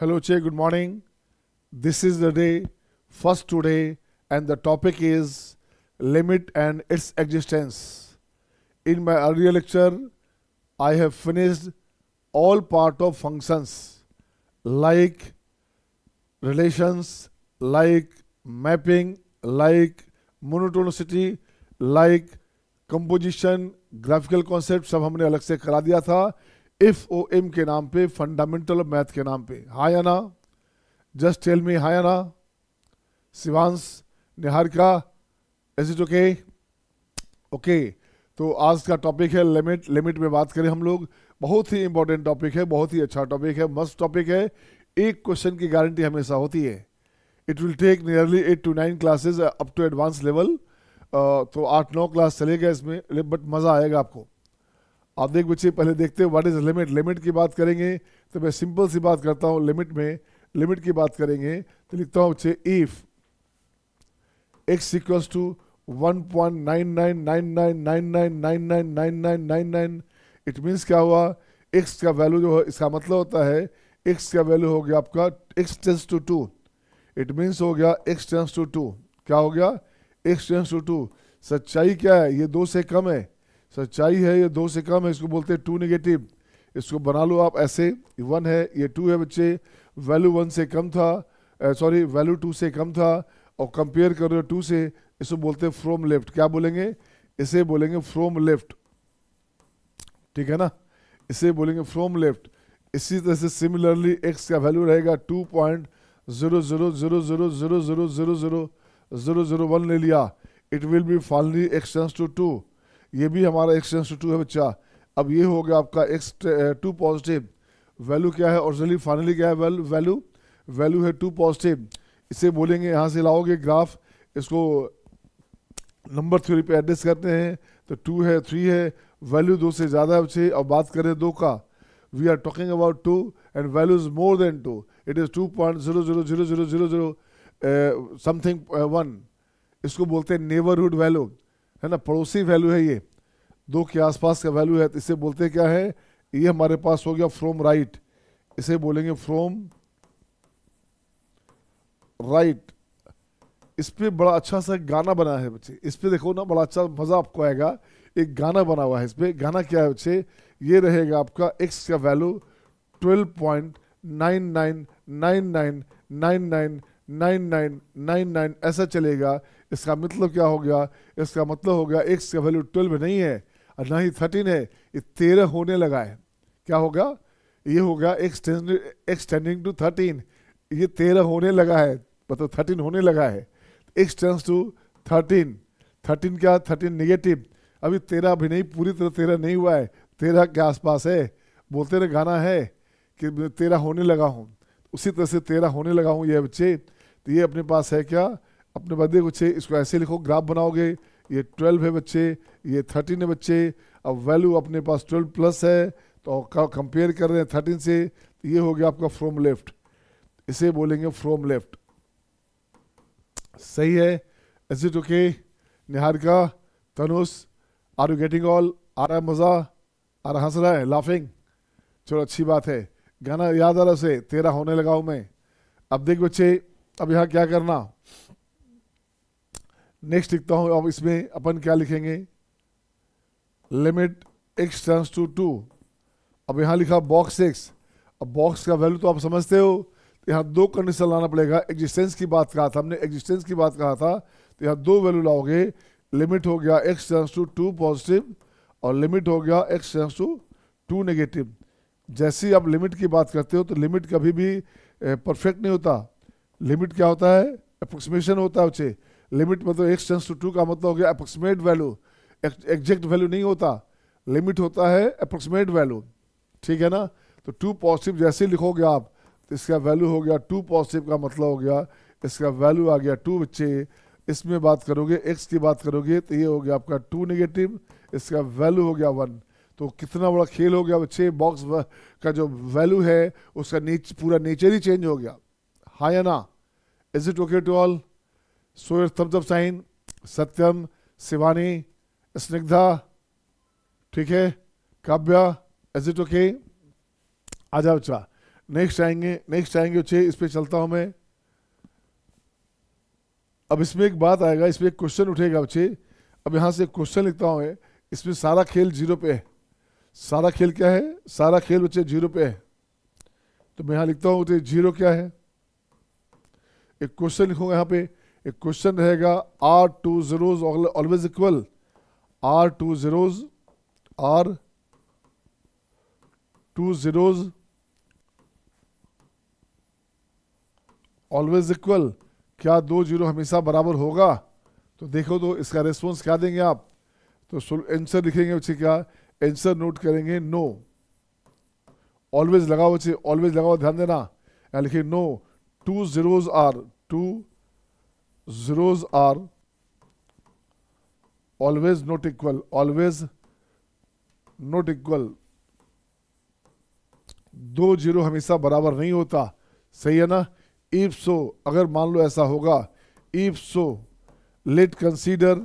Hello, Che. Good morning. This is the day, first today, and the topic is limit and its existence. In my earlier lecture, I have finished all part of functions like relations, like mapping, like monotonicity, like composition, graphical concept सब हमने अलग से करा दिया था if O M के नाम पे, फंडामेंटल ऑफ मैथ के नाम पे. हाँ या ना? जस्ट टेल मी हाँ या ना. Shivansh, Niharika, is it okay? Okay. तो आज का टॉपिक है लिमिट. लिमिट में बात करें हम लोग. बहुत ही इंपॉर्टेंट टॉपिक है, बहुत ही अच्छा टॉपिक है, मस्त टॉपिक है. एक क्वेश्चन की गारंटी हमेशा होती है. It will take nearly 8 to 9 classes up to advance level. तो 8-9 क्लास चलेगा इसमें, बट मज़ा आएगा आपको. आप देख बच्चे, पहले देखते हैं व्हाट इज लिमिट. लिमिट की बात करेंगे तो मैं सिंपल सी बात करता हूँ. लिमिट में लिमिट की बात करेंगे तो लिखता हूँ बच्चे, if x equals to 1.999999999999. It means क्या हुआ? x का वैल्यू जो है, इसका मतलब होता है x का वैल्यू हो गया आपका x tends to 2. It means हो गया x टेंस टू 2. क्या हो गया? x tends to 2. सच्चाई क्या है? ये 2 से कम है. सच्चाई है ये 2 से कम है. इसको बोलते हैं 2 नेगेटिव. इसको बना लो आप ऐसे. 1 है, ये 2 है बच्चे. वैल्यू 1 से कम था, सॉरी वैल्यू 2 से कम था, और कंपेयर कर रहे हो 2 से. इसको बोलते हैं फ्रॉम लेफ्ट. क्या बोलेंगे? इसे बोलेंगे फ्रॉम लेफ्ट. ठीक है ना? इसे बोलेंगे फ्रॉम लेफ्ट. इसी तरह से सिमिलरली x का वैल्यू रहेगा 2.000000000001 ले लिया. It will be finally x tends to 2. ये भी हमारा x टेंस टू 2 है बच्चा. अब ये हो गया आपका x2 पॉजिटिव. वैल्यू क्या है? ओरिजिनली फाइनली क्या है? वैल्यू है 2 पॉजिटिव. इसे बोलेंगे, यहाँ से लाओगे ग्राफ, इसको नंबर थ्योरी पे एडजस्ट करते हैं तो 2 है, 3 है, वैल्यू 2 से ज़्यादा है बच्चे. अब बात करें 2 का, we are talking about 2 and value is more than 2. It is 2.000000 something 1. इसको बोलते हैं नेबरहुड वैल्यू, है ना? पड़ोसी वैल्यू है ये. 2 के आसपास का वैल्यू है. तो इसे बोलते हैं क्या है? ये हमारे पास हो गया फ्रॉम राइट. इसे बोलेंगे फ्रॉम राइट. इस पे बड़ा अच्छा सा गाना बना है बच्चे. इस पे देखो ना, बड़ा अच्छा मजा आपको आएगा. एक गाना बना हुआ है इस पे. गाना क्या है बच्चे? ये रहेगा आपका x का वैल्यू 12.9999999999 ऐसा चलेगा. इसका मतलब क्या हो गया? इसका मतलब हो गया x का वैल्यू 12 नहीं है और ना ही 13 है, ये 13 होने लगा है. क्या होगा? ये हो गया x टेंडिंग टू 13. ये 13 होने लगा है, मतलब 13 होने लगा है. x tends to 13. 13 क्या? 13 नेगेटिव. अभी 13 भी नहीं, पूरी तरह 13 नहीं हुआ है, 13 के आसपास है. बोलते ना गाना है कि 13 होने लगा हूँ. उसी तरह से 13 होने लगा हूँ ये बच्चे. तो ये अपने पास है क्या? अपने बदले बच्चे इसको ऐसे लिखो, ग्राफ बनाओगे. ये 12 है बच्चे, ये 13 है बच्चे. अब वैल्यू अपने पास 12 प्लस है, तो कंपेयर कर रहे हैं 13 से. तो ये हो गया आपका फ्रॉम लेफ्ट. इसे बोलेंगे फ्रॉम लेफ्ट. सही है? Is it okay? Niharika, Tanush, are you getting all? आ रहा है मज़ा? आ रहा, हंस रहा है, लाफिंग? चलो अच्छी बात है. गाना याद आ रहा से 13 होने लगा हूँ मैं. अब देख बच्चे, अब यहाँ क्या करना, नेक्स्ट लिखता हूँ. अब इसमें अपन क्या लिखेंगे? Limit x tends to 2. अब यहाँ लिखा बॉक्स x. अब बॉक्स का वैल्यू तो आप समझते हो. तो यहाँ 2 कंडीशन लाना पड़ेगा. एग्जिस्टेंस की बात कहा था हमने, एग्जिस्टेंस की बात कहा था. तो यहाँ 2 वैल्यू लाओगे. लिमिट हो गया x टेंस टू 2 पॉजिटिव और लिमिट हो गया x टेंस टू 2 नेगेटिव. जैसे ही आप लिमिट की बात करते हो तो लिमिट कभी भी परफेक्ट नहीं होता. लिमिट क्या होता है? अप्रोक्सीमेशन होता है बच्चे. लिमिट मतलब x टेंस टू 2 का मतलब हो गया अप्रोक्सीमेट वैल्यू, एग्जैक्ट वैल्यू नहीं होता. लिमिट होता है अप्रोक्सीमेट वैल्यू. ठीक है ना? तो 2 पॉजिटिव जैसे लिखोगे आप, तो इसका वैल्यू हो गया 2 पॉजिटिव का मतलब हो गया इसका वैल्यू आ गया 2 बच्चे. इसमें बात करोगे, x की बात करोगे, तो ये हो गया आपका 2 नेगेटिव, इसका वैल्यू हो गया 1. तो कितना बड़ा खेल हो गया बच्चे. बॉक्स का जो वैल्यू है उसका पूरा नेचर ही चेंज हो गया. हाँ या ना? Is it okay to all? Show your thumbs up sign. Satyam, Shivani, Snigdha, ठीक है, काव्या, इज इट ओके? आ जाओ बच्चा. नेक्स्ट आएंगे बच्चे, इस पे चलता हूं मैं। अब इसमें एक बात आएगा, इसमें एक क्वेश्चन उठेगा बच्चे। अब यहाँ से क्वेश्चन लिखता हूँ मैं, इसमें सारा खेल 0 पे है। सारा खेल क्या है? सारा खेल बच्चे 0 पे है। तो मैं यहाँ लिखता हूँ बच्चे 0 क्या है। एक क्वेश्चन लिखूंगा यहाँ पे, एक क्वेश्चन रहेगा, are two zeros always equal, are two zeros always equal, क्या 2 जीरो हमेशा बराबर होगा? तो देखो तो इसका रिस्पॉन्स क्या देंगे आप? तो आंसर लिखेंगे बच्चे, क्या आंसर नोट करेंगे? नो। ऑलवेज लगाओ बच्चे, ऑलवेज लगाओ, ध्यान देना। यहाँ लिखिए no, 2 zeros are always not equal, always not equal। 2 zero हमेशा बराबर नहीं होता, सही है ना? इफ सो, अगर मान लो ऐसा होगा, इफ सो लेट कंसीडर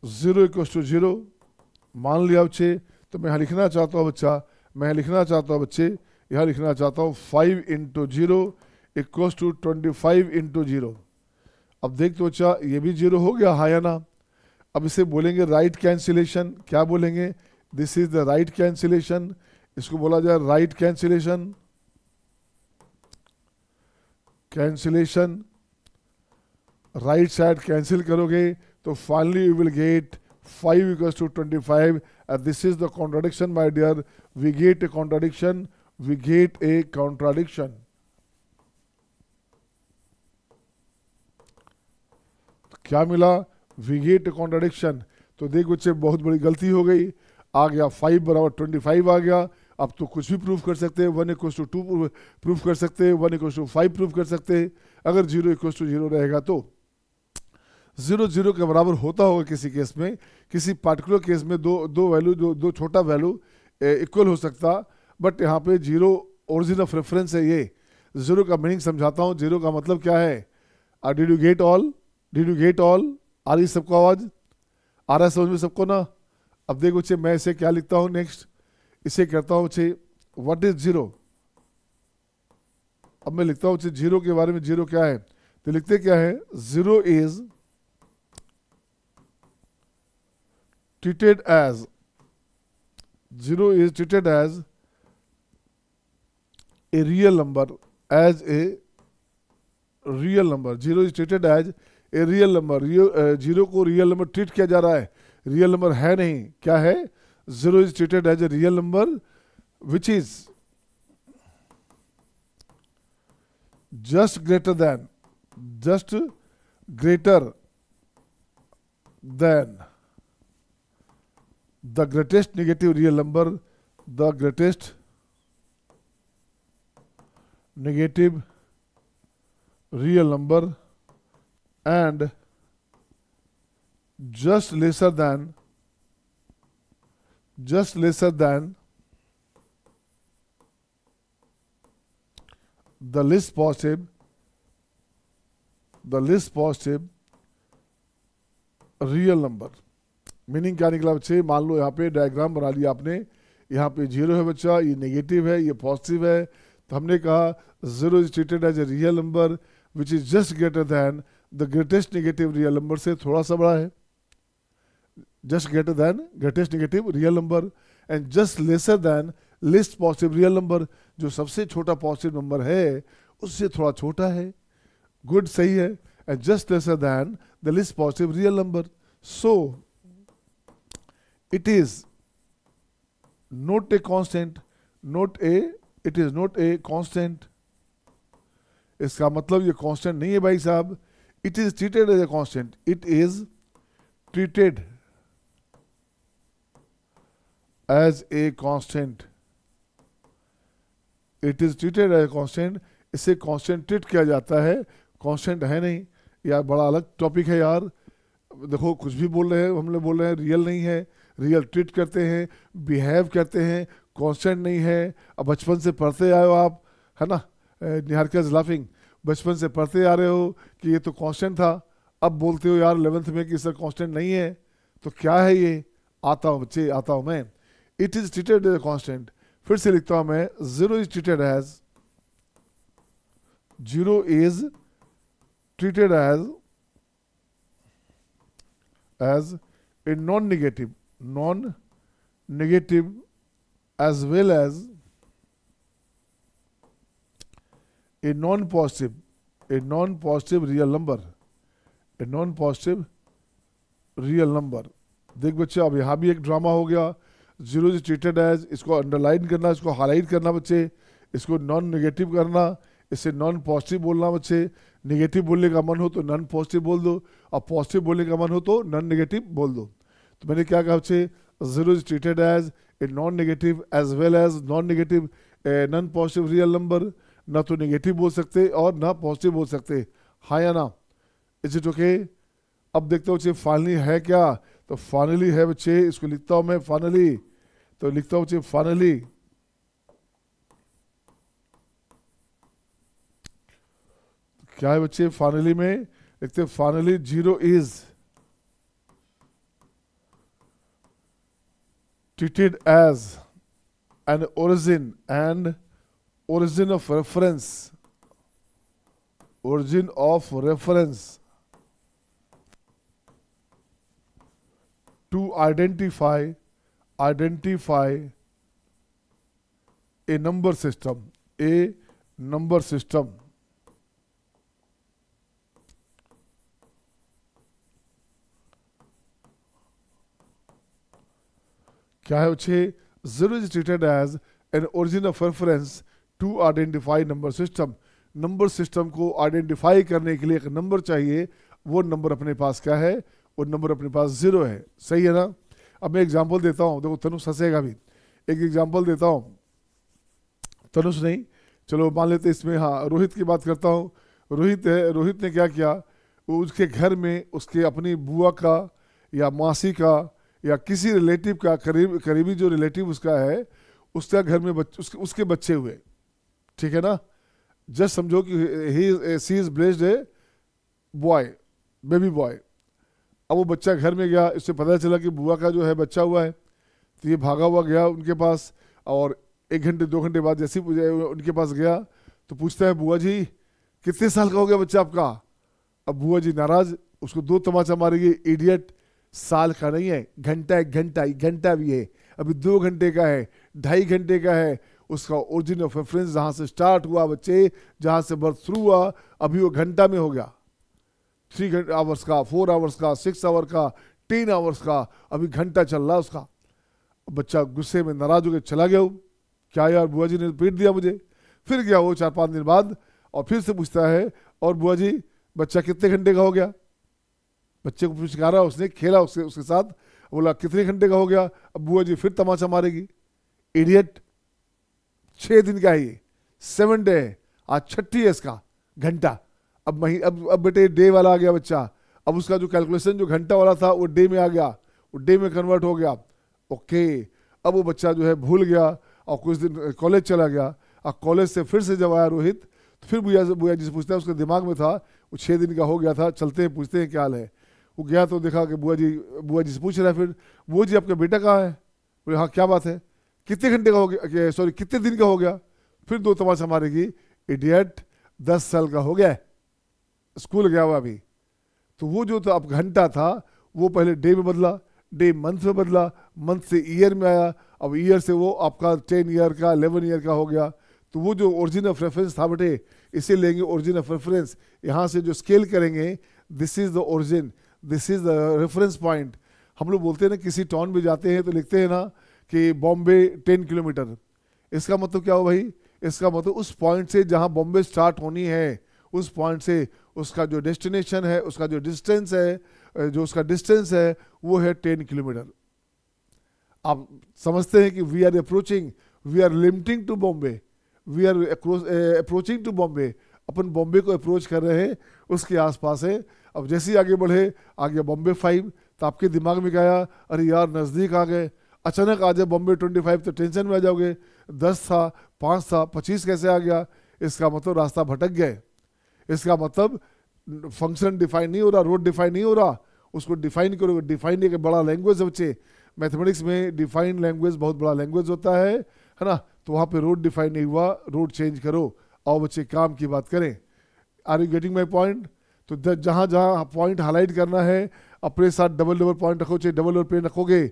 0 = 0। मान लिया बच्चे, तो मैं यहाँ लिखना चाहता हूँ बच्चा, मैं लिखना चाहता हूँ बच्चे, यहाँ लिखना चाहता हूँ 5 × 0 = 25 × 0। अब देख तो बच्चा, ये भी 0 हो गया, हाँ या ना? अब इसे बोलेंगे राइट कैंसिलेशन। क्या बोलेंगे? This is the right cancellation. इसको बोला जाए right cancellation. Cancellation, right side cancel करोगे तो finally you will get 5 = 25। This is the contradiction my dear, we get a contradiction, we get a contradiction. क्या मिला? We get a contradiction. तो देख बच्चे, बहुत बड़ी गलती हो गई, आ गया 5 = 25 आ गया। अब तो कुछ भी प्रूव कर सकते हैं, 1 = 2 प्रूव कर सकते हैं, 1 = 5 प्रूव कर सकते हैं। अगर 0 = 0 रहेगा तो 0 0 के बराबर होता होगा किसी केस में, किसी पार्टिकुलर केस में दो वैल्यू, दो छोटा वैल्यू इक्वल हो सकता। बट यहाँ पे 0 ओरिजिन ऑफ रेफरेंस है। ये 0 का मीनिंग समझाता हूँ। 0 का मतलब क्या है? Did you get all? Did you get all? आ रही सबको आवाज? आ रहा है समझ में सबको ना? अब देखो बच्चे, मैं इसे क्या लिखता हूँ नेक्स्ट, इसे कहता हूँ बच्चे व्हाट इज 0। अब मैं लिखता हूँ बच्चे 0 के बारे में। 0 क्या है? तो लिखते क्या है? 0 is treated as, 0 is treated as a real number, as a real number। 0 is treated as a real number। 0 को रियल नंबर ट्रीट किया जा रहा है, रियल नंबर है नहीं। क्या है? 0 is treated as a real number which is just greater than the greatest negative real number, the greatest negative real number, and just lesser than the least positive real number. Meaning क्या निकला बच्चे? मान लो यहाँ पे diagram बना लिया आपने, यहाँ पे 0 है बच्चा, ये नेगेटिव है, ये पॉजिटिव है। तो हमने कहा 0 is treated as a real number which is just greater than the greatest negative real number से थोड़ा सा बड़ा है, just greater than greatest negative real number, and just lesser than least positive real number, जो सबसे छोटा positive number है उससे थोड़ा छोटा है। गुड, सही है। And just lesser then the list positive real number. So it is not a constant, it is not a constant। इसका मतलब ये कांस्टेंट नहीं है भाई साहब। It is treated as a constant, it is treated as a constant, it is treated as a constant. इसे constant treat किया जाता है, कांस्टेंट है नहीं। यार बड़ा अलग टॉपिक है यार। देखो कुछ भी बोल रहे हैं, हम लोग बोल रहे हैं रियल नहीं है, रियल ट्रीट करते हैं, बिहेव करते हैं, कांस्टेंट नहीं है। अब बचपन से पढ़ते आए हो आप, है ना? Niharika is laughing. बचपन से पढ़ते आ रहे हो कि ये तो कांस्टेंट था, अब बोलते हो यार 11th में कि सर कांस्टेंट नहीं है। तो क्या है ये? आता हूँ बच्चे, आता हूँ मैं। It is treated as a constant. फिर से लिखता हूं मैं, zero is treated as, zero is treated as a non-negative as well as a non-positive real number, a non-positive real number। देख बच्चे, अब यहाँ भी एक ड्रामा हो गया। जीरो इज ट्रीटेड एज, इसको अंडरलाइन करना, इसको हाईलाइट करना बच्चे, इसको नॉन नेगेटिव करना, इससे नॉन पॉजिटिव बोलना बच्चे। नेगेटिव बोलने का मन हो तो नॉन पॉजिटिव बोल दो, और पॉजिटिव बोलने का मन हो तो नॉन नेगेटिव बोल दो। तो मैंने क्या कहा बच्चे, zero is treated as a non negative as well as non negative non positive real number. ना तो नेगेटिव बोल सकते और ना पॉजिटिव बोल सकते, हाँ या ना? Is it okay? अब देखते हो बच्चे फाइनली है क्या, तो फाइनली है बच्चे, इसको लिखता हूं मैं फाइनली, तो लिखता हूं बच्चे फाइनली। क्या है बच्चे फाइनली में? लिखते finally zero is treated as an origin of reference, origin of reference to identify a number system, क्या है बच्चे? Zero is treated as an origin of reference to identify number system. Number system को identify करने के लिए एक number चाहिए, वो नंबर अपने पास क्या है? वो नंबर अपने पास जीरो है। सही है ना? अब मैं एग्जांपल देता हूँ, देखो तनुष हंसेगा भी। एक एग्जांपल देता हूँ, तनुष नहीं, चलो मान लेते इसमें, हाँ रोहित की बात करता हूँ। रोहित है, रोहित ने क्या किया, वो उसके घर में उसके अपनी बुआ का या मासी का या किसी रिलेटिव का, करीबी जो रिलेटिव उसका है, उसका घर में उसके बच्चे हुए, ठीक है ना? जस्ट समझो कि she is blessed a boy, baby boy. अब वो बच्चा घर में गया, इससे पता चला कि बुआ का जो है बच्चा हुआ है, तो ये भागा हुआ गया उनके पास, और 1 घंटे 2 घंटे बाद जैसे ही उनके पास गया तो पूछता है, बुआ जी कितने साल का हो गया बच्चा आपका? अब बुआ जी नाराज, उसको 2 तमाचा मारेगी, इडियट, साल का नहीं है, घंटा, 1 घंटा भी है, अभी 2 घंटे का है, 2.5 घंटे का है। उसका ओरिजिन ऑफ रेफरेंस जहां से स्टार्ट हुआ बच्चे, जहां से बर्थ शुरू हुआ, अभी वो घंटा में हो गया। 3 आवर्स का, 4 आवर्स का, 6 आवर का, 10 आवर्स का, अभी घंटा चल रहा उसका। बच्चा गुस्से में नाराज होकर चला गया, क्या यार बुआ जी ने पीट दिया मुझे। फिर गया वो 4-5 दिन बाद, और फिर से पूछता है, और बुआ जी बच्चा कितने घंटे का हो गया? बच्चे को पुचकारा, उसने खेला उसके साथ, बोला कितने घंटे का हो गया? अब बुआ जी फिर तमाचा मारेगी, इडियट, 6 दिन का है ये, 7 डे है, आज 6 है इसका घंटा। अब बेटे डे वाला आ गया बच्चा, अब उसका जो कैलकुलेशन जो घंटा वाला था वो डे में आ गया, वो डे में कन्वर्ट हो गया। ओके, अब वो बच्चा जो है भूल गया, और कुछ दिन कॉलेज चला गया, और कॉलेज से फिर से जब आया रोहित, तो फिर बुआ जी से पूछता है, उसके दिमाग में था वो 6 दिन का हो गया था, चलते हैं पूछते हैं क्या हाल है। वो गया तो देखा कि बुआ जी से पूछ रहा है, फिर बुआ जी आपका बेटा कहाँ है? बोले हाँ क्या बात है, कितने घंटे का हो गया, सॉरी कितने दिन का हो गया? फिर 2 तमाचा मारेगी, इडियट, 10 साल का हो गया, स्कूल गया हुआ अभी। तो वो जो था अब घंटा था, वो पहले डे में बदला, डे मंथ में बदला, मंथ से ईयर में आया, अब ईयर से वो आपका 10 ईयर का, 11 ईयर का हो गया। तो वो जो ओरिजिन ऑफ रेफरेंस था बेटे, इसे लेंगे ओरिजिन ऑफ रेफरेंस, यहाँ से जो स्केल करेंगे, this is the origin, this is the reference point. हम लोग बोलते हैं ना, किसी टाउन में जाते हैं तो लिखते हैं ना कि बॉम्बे 10 किलोमीटर। इसका मतलब क्या हो भाई? इसका मतलब उस पॉइंट से जहां बॉम्बे स्टार्ट होनी है, उस पॉइंट से उसका जो डेस्टिनेशन है, उसका जो डिस्टेंस है, जो उसका डिस्टेंस है वो है 10 किलोमीटर। आप समझते हैं कि we are approaching, we are limiting to Bombay, we are approaching to Bombay, अपन बॉम्बे को अप्रोच कर रहे हैं, उसके आसपास है। अब जैसे ही आगे बढ़े, आ गया बॉम्बे 5, तो आपके दिमाग में क्या आया? अरे यार नज़दीक आ गए। अचानक आ जाए बॉम्बे 25 तो टेंशन में आ जाओगे, 10 था, 5 था, 25 कैसे आ गया? इसका मतलब रास्ता भटक गए, इसका मतलब फंक्शन डिफाइन नहीं हो रहा, रोड डिफाइन नहीं हो रहा, उसको डिफाइन करोगे। डिफाइन एक बड़ा लैंग्वेज है बच्चे, मैथमेटिक्स में डिफाइंड लैंग्वेज बहुत बड़ा लैंग्वेज होता है ना, तो वहाँ पे रोड डिफाइन नहीं हुआ, रोड चेंज करो। और बच्चे काम की बात करें। Are you getting my point? तो जहाँ जहाँ पॉइंट हाईलाइट करना है अपने साथ डबल डबल पॉइंट रखो, चाहे डबल डबल पेन रखोगे।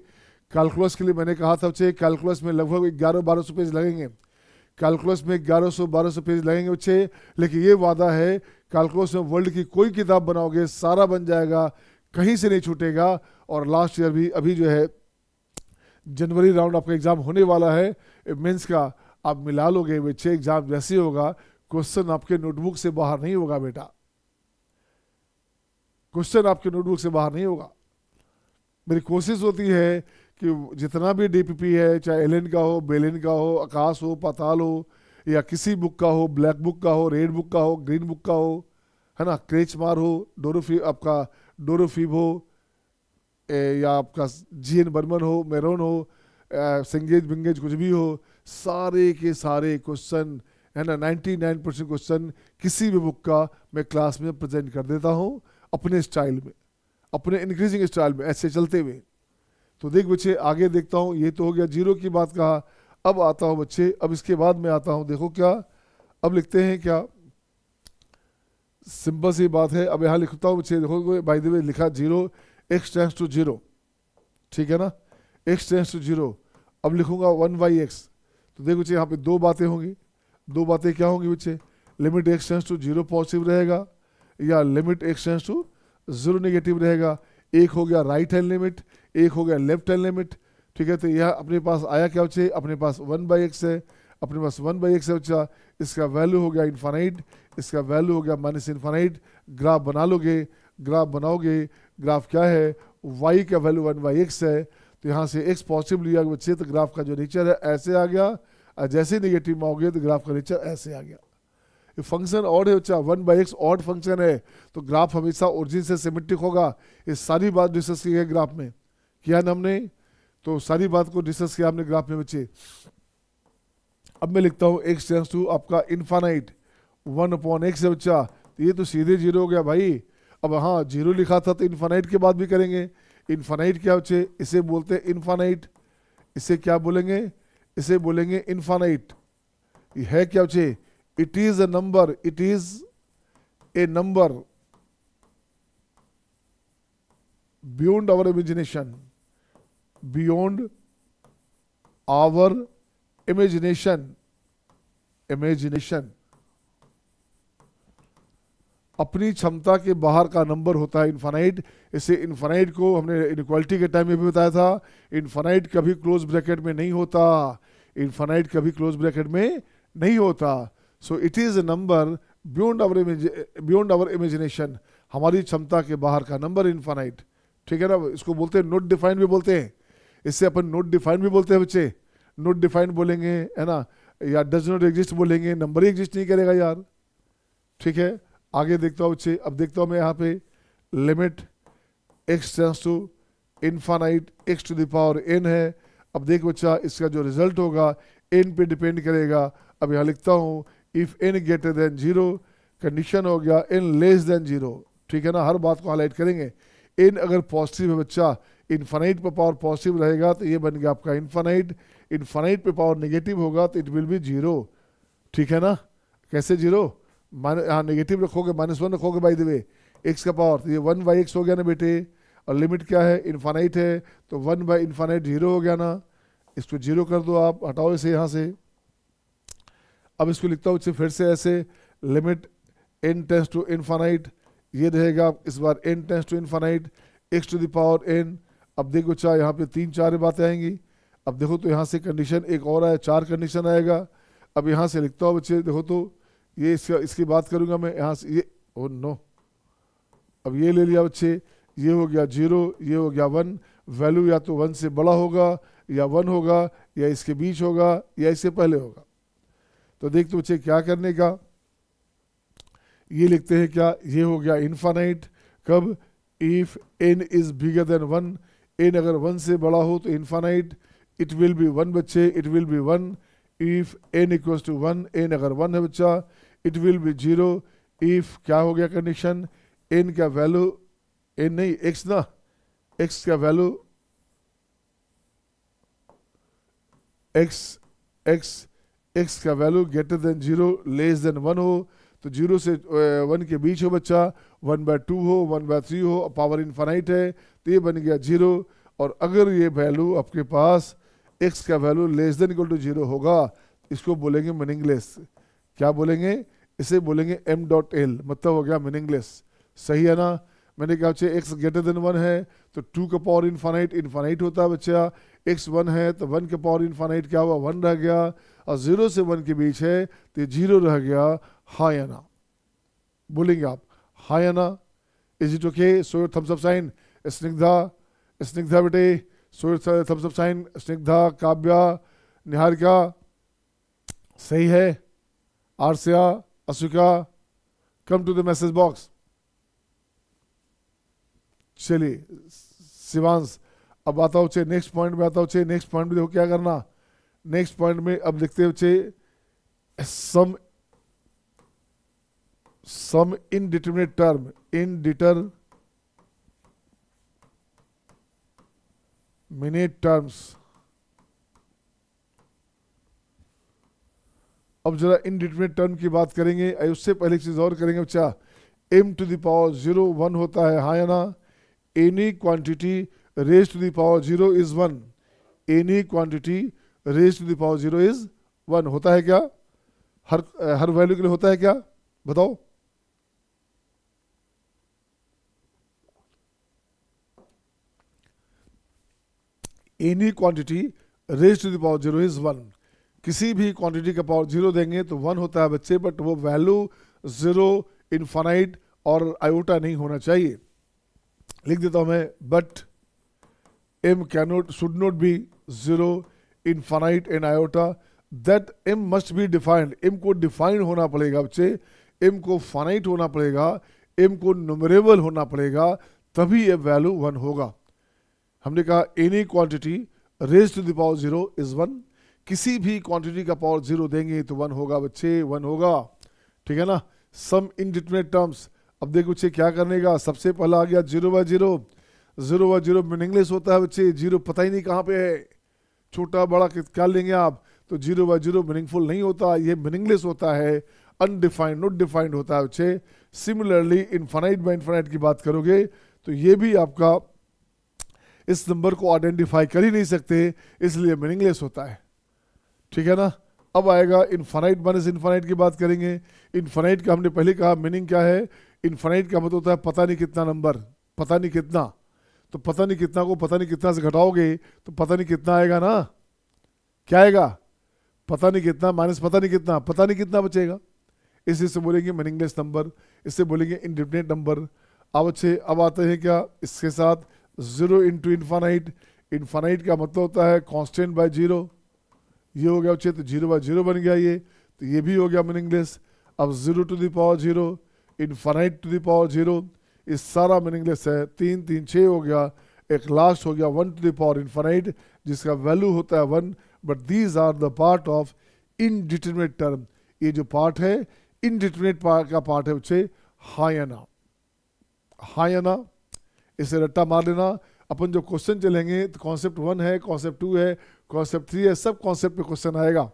कैलकुलस के लिए मैंने कहा था बच्चे, कैलकुलस में लगभग 1100-1200 पेज लगेंगे। कैलकुलस में 1100-1200 पेज लगेंगे बच्चे, लेकिन ये वादा है कैलकुलस में वर्ल्ड की कोई किताब बनाओगे सारा बन जाएगा, कहीं से नहीं छूटेगा। और लास्ट ईयर भी अभी जो है जनवरी राउंड आपका एग्जाम होने वाला है मेंस का, आप मिला लोगे बच्चे, एग्जाम जैसे होगा क्वेश्चन आपके नोटबुक से बाहर नहीं होगा बेटा, क्वेश्चन आपके नोटबुक से बाहर नहीं होगा। मेरी कोशिश होती है कि जितना भी डीपीपी है, चाहे एलन का हो, बेलिन का हो, आकाश हो, पाताल हो, या किसी बुक का हो, ब्लैक बुक का हो, रेड बुक का हो, ग्रीन बुक का हो, है ना, क्रेचमार हो, आपका डोरोफीब हो, या आपका जीएन बर्मन हो, मेरोन हो, संगेज बिंगेज कुछ भी हो, सारे के सारे क्वेश्चन है ना, 99% क्वेश्चन किसी भी बुक का मैं क्लास में प्रेजेंट कर देता हूँ अपने स्टाइल में, अपने इंक्रीजिंग स्टाइल में, ऐसे चलते हुए। तो देख बच्चे आगे देखता हूँ, ये तो हो गया जीरो की बात कहा। अब आता हूँ बच्चे, अब इसके बाद में आता हूँ, देखो क्या अब लिखते हैं, क्या सिंपल सी बात है। अब यहाँ लिखता हूँ बच्चे, देखो बाय द वे लिखा 0 x टेंड्स टू 0, ठीक है ना, x टेंड्स टू 0। अब लिखूंगा 1/x। तो देखो बच्चे यहाँ पे दो बातें होंगी। दो बातें क्या होंगी बच्चे? Limit x tends to 0 positive रहेगा, या limit x tends to 0 negative रहेगा। एक हो गया राइट हैंड लिमिट, एक हो गया लेफ्ट हैंड लिमिट, ठीक है। तो यह अपने पास आया क्या बच्चे? अपने पास 1/x है, अपने पास 1/x है बच्चा। इसका वैल्यू हो गया इन्फानाइट, इसका वैल्यू हो गया माइनस इन्फानाइट। ग्राफ बना लोगे, ग्राफ बनाओगे, ग्राफ क्या है? y का वैल्यू 1/x है। तो यहाँ से x पॉजिटिव लिया बच्चे, तो ग्राफ का जो नेचर है ऐसे आ गया, और जैसे नेगेटिव में आओगे तो ग्राफ का नेचर ऐसे आ गया। ये फंक्शन ऑड है बच्चा, 1/x ऑड फंक्शन है, तो ग्राफ हमेशा ओरिजिन से सिमेट्रिक होगा। ये सारी बात डिस्कस की है ग्राफ में, किया ना हमने, तो सारी बात को डिस्कस किया हमने ग्राफ में बच्चे। अब मैं लिखता हूँ x टेंड्स टू आपका इन्फानाइट 1/x है बच्चा, तो ये तो सीधे 0 हो गया भाई। अब हाँ 0 लिखा था तो इन्फानाइट के बाद भी करेंगे। इन्फानाइट क्या बच्चे? इसे बोलते हैं इन्फानाइट। इसे क्या बोलेंगे? इसे बोलेंगे इन्फानाइट। ये है क्या बच्चे? It is a number, it is a number beyond our imagination, beyond our imagination, imagination अपनी क्षमता के बाहर का नंबर होता है इन्फानाइट। इसे इन्फानाइट को हमने इनइक्वालिटी के टाइम में भी बताया था, इन्फानाइट कभी क्लोज ब्रैकेट में नहीं होता, इन्फानाइट कभी क्लोज ब्रैकेट में नहीं होता। So it is a number beyond our imagination, हमारी क्षमता के बाहर का नंबर इन्फानाइट, ठीक है ना। इसको बोलते हैं नोट डिफाइन भी बोलते हैं, इससे अपन नोट डिफाइन भी बोलते हैं बच्चे, नोट डिफाइन बोलेंगे है ना, या डज नॉट एग्जिस्ट बोलेंगे, नंबर ही एग्जिस्ट नहीं करेगा यार, ठीक है। आगे देखता हूँ बच्चे, अब देखता हूँ मैं यहाँ पे limit x tends to infinite x to the power n है। अब देख बच्चा इसका जो रिजल्ट होगा n पे डिपेंड करेगा। अब यहाँ लिखता हूँ if n greater than 0, condition हो गया n लेस देन 0, ठीक है ना। हर बात को हाईलाइट करेंगे। n अगर पॉजिटिव है बच्चा, इन्फानाइट पे पावर पॉजिटिव रहेगा तो ये बन गया आपका इन्फानाइट। इन्फानाइट पे पावर नेगेटिव होगा तो इट विल बी 0, ठीक है ना। कैसे 0? हाँ नेगेटिव रखोगे, -1 रखोगे बाय द वे, x का पावर, तो ये 1/x हो गया ना बेटे। और लिमिट क्या है? इन्फानाइट है, तो 1/इन्फानाइट 0 हो गया ना। इसको 0 कर दो आप, हटाओ इसे यहाँ से। अब इसको लिखता हूँ फिर से ऐसे, limit n tends to infinite, ये रहेगा इस बार n tends to infinite x to the power n। अब देखो चाहे यहाँ पे 3-4 बातें आएंगी। अब देखो तो यहाँ से कंडीशन एक और आया, 4 कंडीशन आएगा। अब यहाँ से लिखता हूँ बच्चे, देखो तो ये इसकी बात करूंगा मैं यहाँ से, ये ओ नो, अब ये ले लिया बच्चे, ये हो गया 0, ये हो गया 1। वैल्यू या तो 1 से बड़ा होगा, या 1 होगा, या इसके बीच होगा, या इससे पहले होगा। तो देख तो बच्चे क्या करने का, ये लिखते हैं क्या, ये हो गया इन्फानाइट। कब? If n is bigger than 1, n अगर 1 से बड़ा हो तो इन्फानाइट, इट विल बी 1 बच्चे, it will be 1। If n equals to 1, n अगर 1 है बच्चा, इट विल बी 0। इफ क्या हो गया कंडीशन, n का वैल्यू, n नहीं x ना, x का वैल्यू एक्स एक्स एक्स का value greater than 0 less than 1 हो, तो 0 से 1 के बीच हो बच्चा, 1/2 हो, 1/3 हो, पावर इन्फानाइट है, तो ये बन गया 0। और अगर ये वैल्यू आपके पास x का value less than equal to 0 होगा, इसको बोलेंगे मीनिंगलेस। क्या बोलेंगे? इसे बोलेंगे m.l, मतलब हो गया मीनिंगलेस। सही है ना? मैंने कहा बच्चे x ग्रेटर देन 1 है तो 2 का पावर इन्फानाइट इन्फानाइट होता है बच्चा, x 1 है तो 1 का पावर इन्फानाइट क्या हुआ, 1 रह गया, और 0 से 1 के बीच है तो 0 रह गया। हाँ या ना? बोलेंगे आप हाँ या ना? Is it okay? So thumbs up sign. Snigdha, Snigdha बेटे so thumbs up sign. Snigdha, Kavya, Niharika, सही है। Arsiya, Ashoka, come to the message box. चलिए शिवांश, अब आता हो नेक्स्ट पॉइंट में, आता हो नेक्स्ट पॉइंट में। देखो क्या करना, नेक्स्ट पॉइंट में अब लिखते हो सम इनडिटरमिनेट टर्म, इनडिटरमिनेट टर्म्स। अब जरा इनडिटरमिनेट टर्म की बात करेंगे, उससे पहले एक चीज और करेंगे बच्चा। m टू द पावर 0 1 होता है, हाँ या ना? Any quantity raise to the power 0 is 1। Any quantity raise to the power 0 is 1 होता है क्या? हर वैल्यू के लिए होता है क्या? बताओ। Any quantity raise to the power 0 is 1। किसी भी क्वांटिटी का पावर 0 देंगे तो 1 होता है बच्चे, बट वो वैल्यू 0, इनफाइनाइट और आयोटा नहीं होना चाहिए। लिख देता हूं मैं, but m cannot should not be 0, infinite and iota. That m must be defined, m को डिफाइंड होना पड़ेगा बच्चे, m को फाइनाइट होना पड़ेगा, m को न्यूमरेबल होना पड़ेगा, तभी ये वैल्यू 1 होगा। हमने कहा any quantity raise to the power 0 is 1। किसी भी क्वांटिटी का पावर 0 देंगे तो 1 होगा बच्चे, 1 होगा। ठीक है ना? सम इनडिटरमिनेट टर्म्स। अब देखो बच्चे क्या करने का, सबसे पहला आ गया 0/0। 0/0 मीनिंगलेस होता है बच्चे, 0 पता ही नहीं कहाँ पे है, छोटा बड़ा क्या लेंगे आप, तो 0/0 मीनिंगफुल नहीं होता, ये मीनिंगलेस होता है, अनडिफाइंड, नॉट डिफाइंड होता है बच्चे। सिमिलरली इनफाइनाइट बाय इनफाइनाइट की बात करोगे तो ये भी आपका इस नंबर को आइडेंटिफाई कर ही नहीं सकते, इसलिए मीनिंगलेस होता है। ठीक है ना? अब आएगा इनफाइनाइट माइनस इनफाइनाइट की बात करेंगे। इनफाइनाइट का हमने पहले कहा मीनिंग क्या है, इनफाइनाइट का मतलब होता है पता नहीं कितना नंबर, पता नहीं कितना। तो पता नहीं कितना को पता नहीं कितना से घटाओगे तो पता नहीं कितना आएगा ना? क्या आएगा? पता नहीं कितना माइनस पता नहीं कितना, पता नहीं कितना बचेगा। इसी से बोलेंगे मीनिंगलेस नंबर, इससे बोलेंगे इनडिफिनिट नंबर। अब आते हैं क्या इसके साथ, 0 इंटू इनफाइनाइट। इनफाइनाइट का मतलब होता है कांस्टेंट बाय 0। ये हो गया बच्चे, तो 0/0 बन गया ये, तो ये भी हो गया मीनिंगलेस। अब 0 to the power 0, infinite to the power 0, इस सारा मीनिंगलेस है। 3 3 6 हो गया, एक लास्ट हो गया 1 टू द पावर इनफाइनाइट, जिसका वैल्यू होता है 1। But these are the part of indeterminate term. ये जो पार्ट है इनडिटरमिनेट का पार्ट है बच्चे, हाँ या ना? हाँ या ना? इसे रट्टा मार लेना। अपन जो क्वेश्चन चलेंगे तो कॉन्सेप्ट 1 है, कॉन्सेप्ट 2 है, कॉन्सेप्ट 3 है, सब कॉन्सेप्ट पे क्वेश्चन आएगा।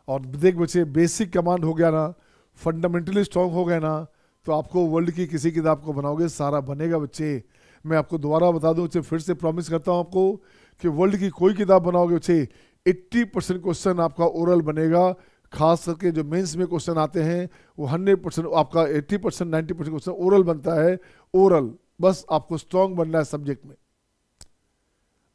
और देख बच्चे, बेसिक कमांड हो गया ना, फंडामेंटली स्ट्रांग हो गए ना, तो आपको वर्ल्ड की किसी किताब को बनाओगे सारा बनेगा बच्चे। मैं आपको दोबारा बता दूं बच्चे, फिर से प्रॉमिस करता हूं आपको कि वर्ल्ड की कोई किताब बनाओगे बच्चे 80% क्वेश्चन आपका ओरल बनेगा। खास करके जो मेंस में क्वेश्चन आते हैं वो 100% आपका 80% 90% क्वेश्चन ओरल बनता है। ओरल बस आपको स्ट्रांग बनना है सब्जेक्ट में।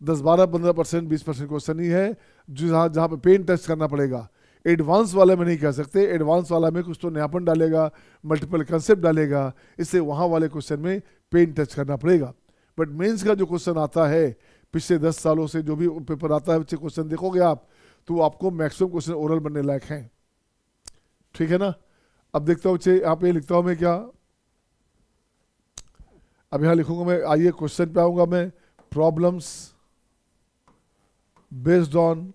10-12-15% 20% क्वेश्चन ही है जो जहाँ पे पेन टेस्ट करना पड़ेगा। एडवांस वाले में नहीं कह सकते, एडवांस वाला में कुछ तो नयापन डालेगा, मल्टीपल कंसेप्ट डालेगा, इससे वहाँ वाले क्वेश्चन में पेन टच करना पड़ेगा। बट मेंस का जो क्वेश्चन आता है पिछले 10 सालों से जो भी पेपर आता है बच्चे, क्वेश्चन देखोगे आप तो आपको मैक्सिमम क्वेश्चन ओरल बनने लायक हैं। ठीक है ना? अब देखता हूँ बच्चे, यहाँ पे लिखता हूँ मैं क्या, अब यहाँ लिखूंगा मैं, आइए क्वेश्चन पे आऊंगा मैं। Problems based on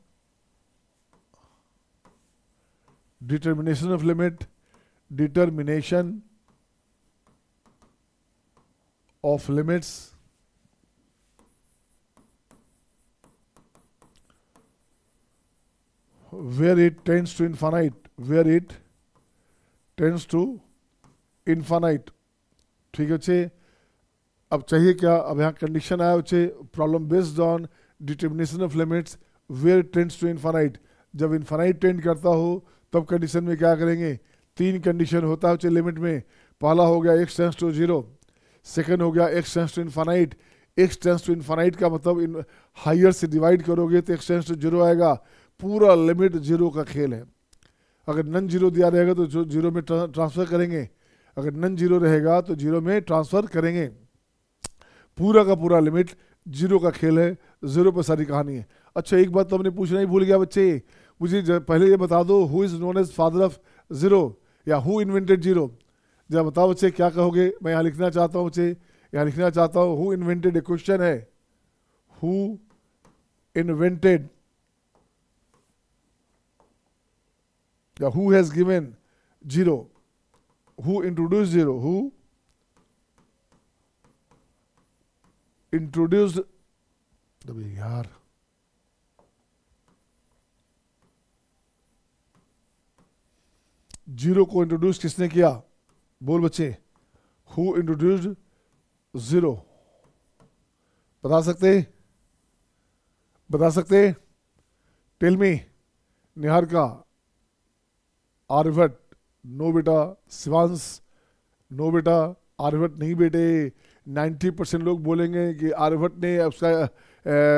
determination of limit, determination of limits where it tends to infinite, where it tends to infinite। ठीक है बच्चे, अब चाहिए क्या, अब यहाँ कंडीशन आया बच्चे, problem based on determination of limits where tends to infinite. जब इन्फानाइट टेंड करता हो तब कंडीशन में क्या करेंगे, तीन कंडीशन होता है बच्चे लिमिट में। पहला हो गया x टेंड्स टू 0, सेकंड हो गया x tends to infinite. x tends to infinite का मतलब हायर से डिवाइड करोगे तो x टेंड्स टू 0 आएगा, पूरा लिमिट 0 का खेल है। अगर नन 0 दिया रहेगा तो जो 0 में ट्रांसफर करेंगे, अगर नन 0 रहेगा तो 0 में ट्रांसफर करेंगे। पूरा का पूरा लिमिट 0 का खेल है, 0 पर सारी कहानी है। अच्छा एक बात तो हमने पूछना ही भूल गया बच्चे, मुझे पहले ये बता दो, who is known as father of 0 या हु इन्वेंटेड 0। जब बताओ बच्चे क्या कहोगे, मैं यहाँ लिखना चाहता हूँ बच्चे, यहाँ लिखना चाहता हूँ हु इन्वेंटेड। ए क्वेश्चन है, हु इन्वेंटेड या who has given 0, who introduce 0, who introduced, यार जीरो को इंट्रोड्यूस किसने किया, बोल बच्चे, हु इंट्रोड्यूस्ड 0। बता सकते, tell me. Niharika, Aryabhata, no बेटा। शिवांश, नो बेटा, आर्यभट्ट नहीं बेटे। 90% लोग बोलेंगे कि आर्यभट्ट ने उसका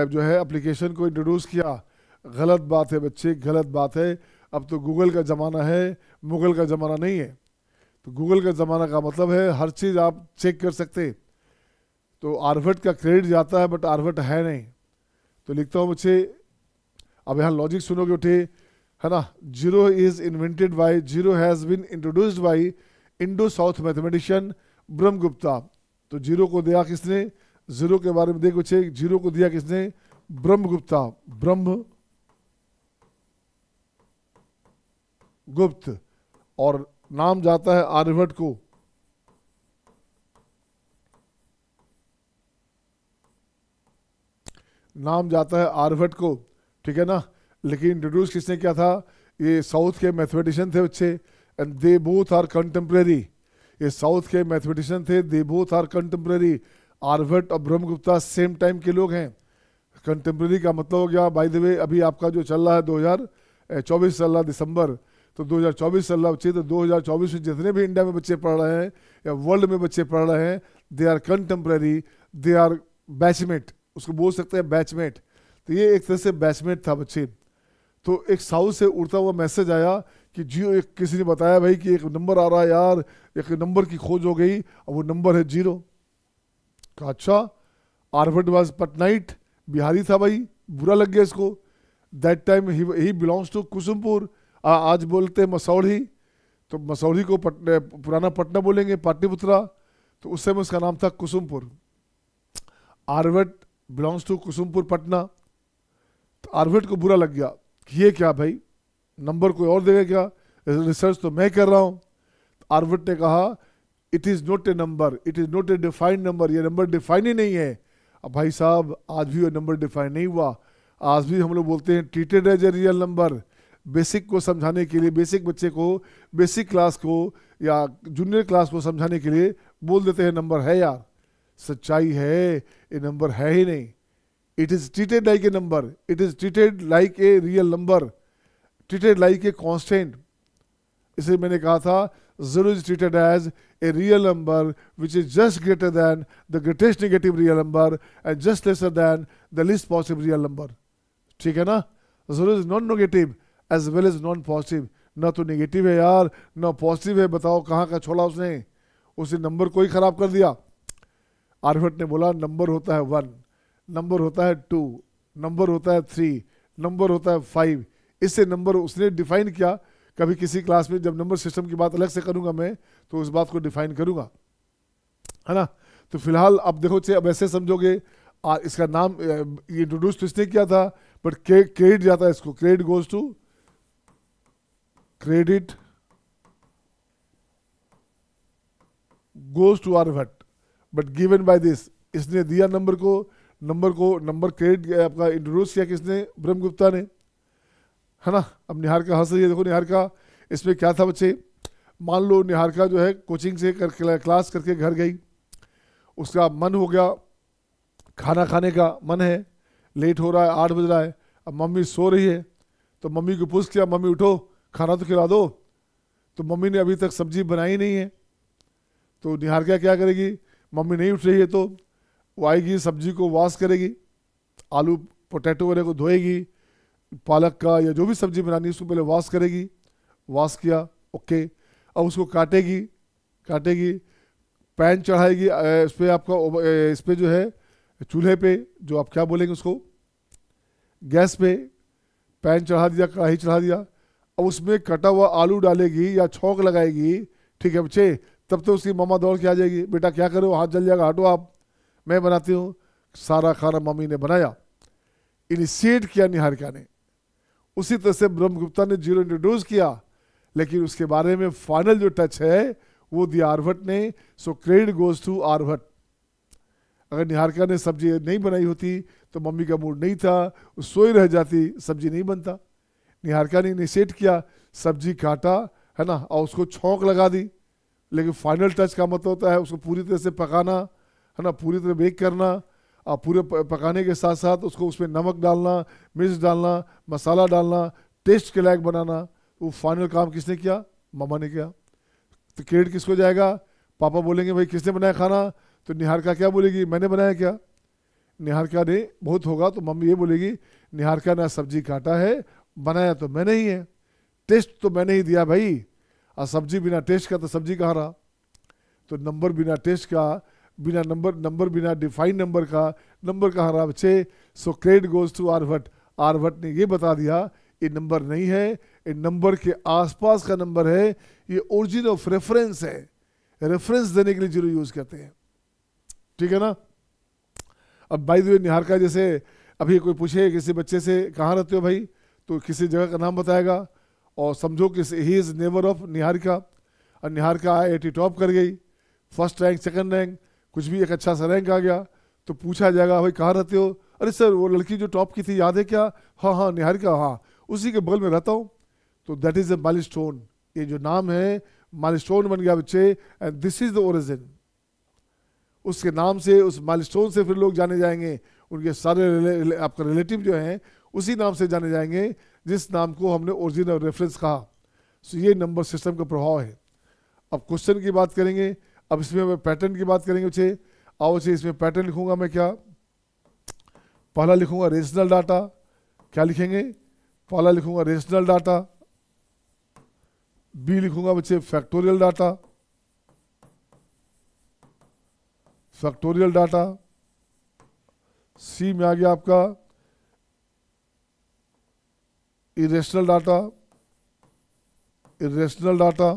जो है एप्लीकेशन को इंट्रोड्यूस किया। गलत बात है बच्चे, गलत बात है। अब तो गूगल का ज़माना है, मुगल का ज़माना नहीं है। तो गूगल का ज़माना का मतलब है हर चीज़ आप चेक कर सकते। तो आर्यभट्ट का क्रेडिट जाता है बट आर्यभट्ट है नहीं। तो लिखता हूँ बच्चे, अब यहाँ लॉजिक सुनोगे उठे, है ना। 0 is invented by, 0 has been introduced by Indo south mathematician Brahmagupta. तो 0 को दिया किसने, 0 के बारे में देखो बच्चे, 0 को दिया किसने, ब्रह्मगुप्ता, ब्रह्मगुप्त। और नाम जाता है आर्यभट्ट को। नाम जाता है आर्यभट्ट को, ठीक है ना। लेकिन इंट्रोड्यूस किसने किया था, ये साउथ के मैथमेटिशियन थे बच्चे, and they both are contemporary. ये साउथ के मैथमेटिशियन थे, they both are contemporary. Aryabhata और ब्रह्मगुप्ता सेम टाइम के लोग हैं। कंटेम्प्रेरी का मतलब हो गया, बाय द वे अभी आपका जो चल रहा है 2024 चल रहा दिसंबर, तो 2024 चल रहा बच्चे। तो 2024 में जितने भी इंडिया में बच्चे पढ़ रहे हैं या वर्ल्ड में बच्चे पढ़ रहे हैं, they are contemporary, they are batchmate, उसको बोल सकते हैं बैचमेट। तो ये एक तरह से बैचमेट था बच्चे। तो एक साउथ से उड़ता हुआ मैसेज आया कि जियो, एक किसी ने बताया भाई कि एक नंबर आ रहा है यार, एक नंबर की खोज हो गई और वो नंबर है 0। कहा अच्छा, आर्यभट्ट वाज पटनाइट, बिहारी था भाई, बुरा लग गया इसको। दैट टाइम ही बिलोंग्स टू कुसुमपुर, आज बोलते हैं मसौढ़ी। तो मसौढ़ी को पुराना पटना बोलेंगे, पाटलिपुत्रा। तो उस समय उसका नाम था कुसुमपुर। Aryabhatta belongs to Kusumpur Patna. तो आर्यभट्ट को बुरा लग गया कि ये क्या भाई, नंबर कोई और देगा क्या, रिसर्च तो मैं कर रहा हूँ। आर्यभट्ट ने कहा it is not a number, it is not a defined number, ये नंबर डिफाइन ही नहीं है। अब भाई साहब आज भी वो नंबर डिफाइन नहीं हुआ। आज भी हम लोग बोलते हैं treated as a real number. Basic को समझाने के लिए, बेसिक बच्चे को, बेसिक क्लास को या जूनियर क्लास को समझाने के लिए बोल देते हैं नंबर है यार। सच्चाई है ये नंबर है ही नहीं। It is treated like a number, it is treated like a real number, treated like a constant. इसे मैंने कहा था 0 is treated as a real number which is just greater than the greatest negative real number and just lesser than the least positive real number। ठीक है ना। 0 is non negative as well as non positive। ना तो negative है यार ना positive है। बताओ कहाँ का छोड़ा उसने, उसे नंबर कोई खराब कर दिया। आर्यभट्ट ने बोला नंबर होता है 1, नंबर होता है 2, नंबर होता है 3, नंबर होता है 5। इससे नंबर उसने डिफाइन किया। कभी किसी क्लास में जब नंबर सिस्टम की बात अलग से करूंगा मैं, तो उस बात को डिफाइन करूंगा, है ना। तो फिलहाल अब देखो चे, अब ऐसे समझोगे इसका नाम इंट्रोड्यूस तो इसने किया था, बट क्रेडिट जाता है इसको, credit goes to, credit goes to Aryabhata but given by this. इसने दिया नंबर को, नंबर क्रेडिट आपका इंट्रोड्यूस किया किसने, ब्रह्मगुप्ता ने, है ना। अब निहारिका हंस रही है, देखो निहारिका, इसमें क्या था बच्चे, मान लो निहारिका जो है कोचिंग से क्लास करके घर गई, उसका मन हो गया खाना खाने का, मन है, लेट हो रहा है, 8 बज रहा है, अब मम्मी सो रही है, तो मम्मी को पूछ किया, मम्मी उठो खाना तो खिला दो, तो मम्मी ने अभी तक सब्जी बनाई नहीं है, तो निहारिका क्या करेगी, मम्मी नहीं उठ रही है तो वो आएगी, सब्जी को वॉश करेगी, आलू पोटैटो वगैरह को धोएगी, पालक का या जो भी सब्जी बनानी है उसको पहले वॉश करेगी, वॉश किया, ओके, अब उसको काटेगी, काटेगी, पैन चढ़ाएगी, इस पर आपका इस पर जो है चूल्हे पे, जो आप क्या बोलेंगे उसको, गैस पे पैन चढ़ा दिया, कढ़ाई चढ़ा दिया, अब उसमें कटा हुआ आलू डालेगी या छौंक लगाएगी, ठीक है बच्चे, तब तो उसकी मम्मा दौड़ के आ जाएगी, बेटा क्या करो, हाथ जल जाएगा, हटो आप, मैं बनाती हूँ। सारा खाना मम्मी ने बनाया, इनिशिएट किया निहारिका ने, उसी तरह से ब्रह्मगुप्ता ने जीरो इंट्रोड्यूस किया, लेकिन उसके बारे में फाइनल जो टच है वो दिया आर्यभट्ट ने, so credit goes to Aryabhata. अगर निहारिका ने सब्जी नहीं बनाई होती तो मम्मी का मूड नहीं था, वो सोई रह जाती, सब्जी नहीं बनता। निहारिका ने इनिशिएट किया, सब्जी काटा, है ना, और उसको छौंक लगा दी, लेकिन फाइनल टच का मतलब होता है उसको पूरी तरह से पकाना, है ना, पूरी तरह बेक करना, और पूरे पकाने के साथ साथ उसको उसमें नमक डालना, मिर्च डालना, मसाला डालना, टेस्ट के लायक बनाना, वो फाइनल काम किसने किया, मम्मा ने किया। तो क्रेडिट किसको जाएगा, पापा बोलेंगे भाई किसने बनाया खाना, तो निहारिका क्या बोलेगी, मैंने बनाया क्या, निहारिका ने बहुत होगा तो मम्मी ये बोलेगी, निहारिका ने सब्जी काटा है, बनाया तो मैंने ही है, टेस्ट तो मैंने ही दिया भाई, और सब्जी बिना टेस्ट का तो सब्जी कहाँ रहा। तो नंबर बिना टेस्ट का, बिना नंबर बिना डिफाइंड नंबर का नंबर कहाँ रहा बच्चे। So credit goes to Aryabhata. Aryabhata ने ये बता दिया ये नंबर नहीं है, ये नंबर के आसपास का नंबर है, ये ओरिजिन ऑफ रेफरेंस है, रेफरेंस देने के लिए जीरो यूज करते हैं, ठीक है ना। अब बाय द वे निहारिका, जैसे अभी कोई पूछे किसी बच्चे से कहाँ रहते हो भाई, तो किसी जगह का नाम बताएगा, और समझो कि he is neighbour of Niharika, और निहारिका IIT टॉप कर गई, फर्स्ट रैंक, सेकंड रैंक, कुछ भी एक अच्छा सा रैंक आ गया, तो पूछा जाएगा भाई कहाँ रहते हो, अरे सर वो लड़की जो टॉप की थी याद है क्या, हाँ हाँ निहारिका, हाँ उसी के बगल में रहता हूँ। तो दैट इज ए माइलस्टोन, ये जो नाम है माइलस्टोन बन गया बच्चे, and this is the origin. उसके नाम से, उस माइलस्टोन से फिर लोग जाने जाएंगे, उनके सारे आपका रिलेटिव जो हैं उसी नाम से जाने जाएंगे जिस नाम को हमने ओरिजिनल रेफरेंस कहा। सो ये नंबर सिस्टम का प्रभाव है। अब क्वेश्चन की बात करेंगे, अब इसमें पैटर्न की बात करेंगे बच्चे। आओ बच्चे, इसमें पैटर्न लिखूंगा मैं, क्या पहला लिखूंगा रेशनल डाटा, क्या लिखेंगे, पहला लिखूंगा रेशनल डाटा, बी लिखूंगा बच्चे फैक्टोरियल डाटा, फैक्टोरियल डाटा, सी में आ गया आपका इरेशनल डाटा, इरेशनल डाटा,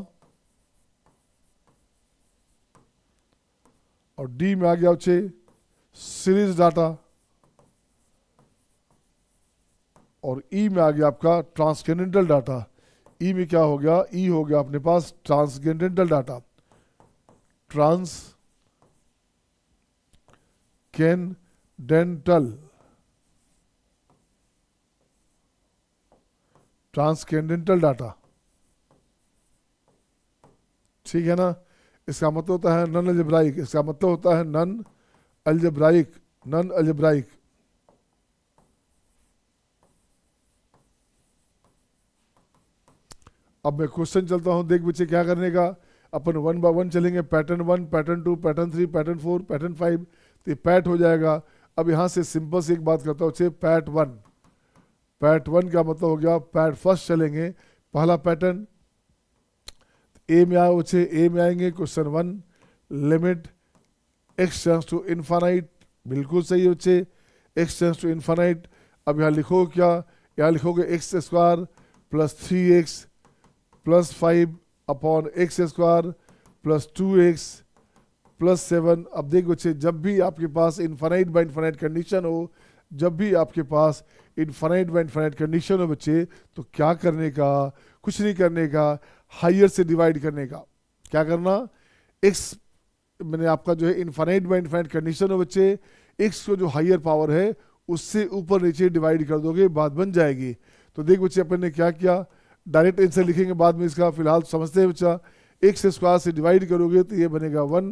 और डी में आ गया बच्चे सीरीज डाटा, और ई में आ गया आपका ट्रांसकेंडेंटल डाटा। ई में क्या हो गया, ई हो गया अपने पास ट्रांसकेंडेंटल डाटा, ट्रांसकेंडेंटल, ट्रांसकेंडेंटल डाटा, ठीक है ना। इसका मतलब होता है नन अलजेब्राइक, इसका मतलब होता है नन अलजेब्राइक, नन अलजेब्राइक। अब मैं क्वेश्चन चलता हूं, देख बच्चे क्या करने का, अपन 1 बाय 1 चलेंगे, pattern 1, pattern 2, pattern 3, pattern 4, pattern 5, तो ये पैट हो जाएगा। अब यहां से सिंपल से एक बात करता हूँ, पैट 1, पैट 1 का मतलब हो गया पैट फर्स्ट चलेंगे, पहला पैटर्न ए में आए बच्चे, ए में आएंगे question 1, limit x tends to infinite, बिल्कुल सही है बच्चे, एक्स टेंड्स टू इनफाइनाइट। अब यहाँ लिखो क्या, यहाँ लिखोगे x square plus 3x plus 5 upon x square plus 2x plus 7। अब देखो बच्चे, जब भी आपके पास इनफाइनाइट बाय इनफाइनाइट कंडीशन हो, जब भी आपके पास इनफाइनाइट बाय इनफाइनाइट कंडीशन हो बच्चे, तो क्या करने का, कुछ नहीं करने का, हायर से डिवाइड करने का। क्या करना, एक्स मैंने आपका जो है इनफाइनाइट बाय इनफाइनाइट कंडीशन हो बच्चे, एक्स को जो हायर पावर है उससे ऊपर नीचे डिवाइड कर दोगे, बात बन जाएगी। तो तो देख बच्चे अपन ने क्या किया, डायरेक्ट आंसर लिखेंगे बाद में इसका, फिलहाल समझते हैं बच्चा। एक्स स्क्वायर से डिवाइड करोगे तो ये बनेगा 1,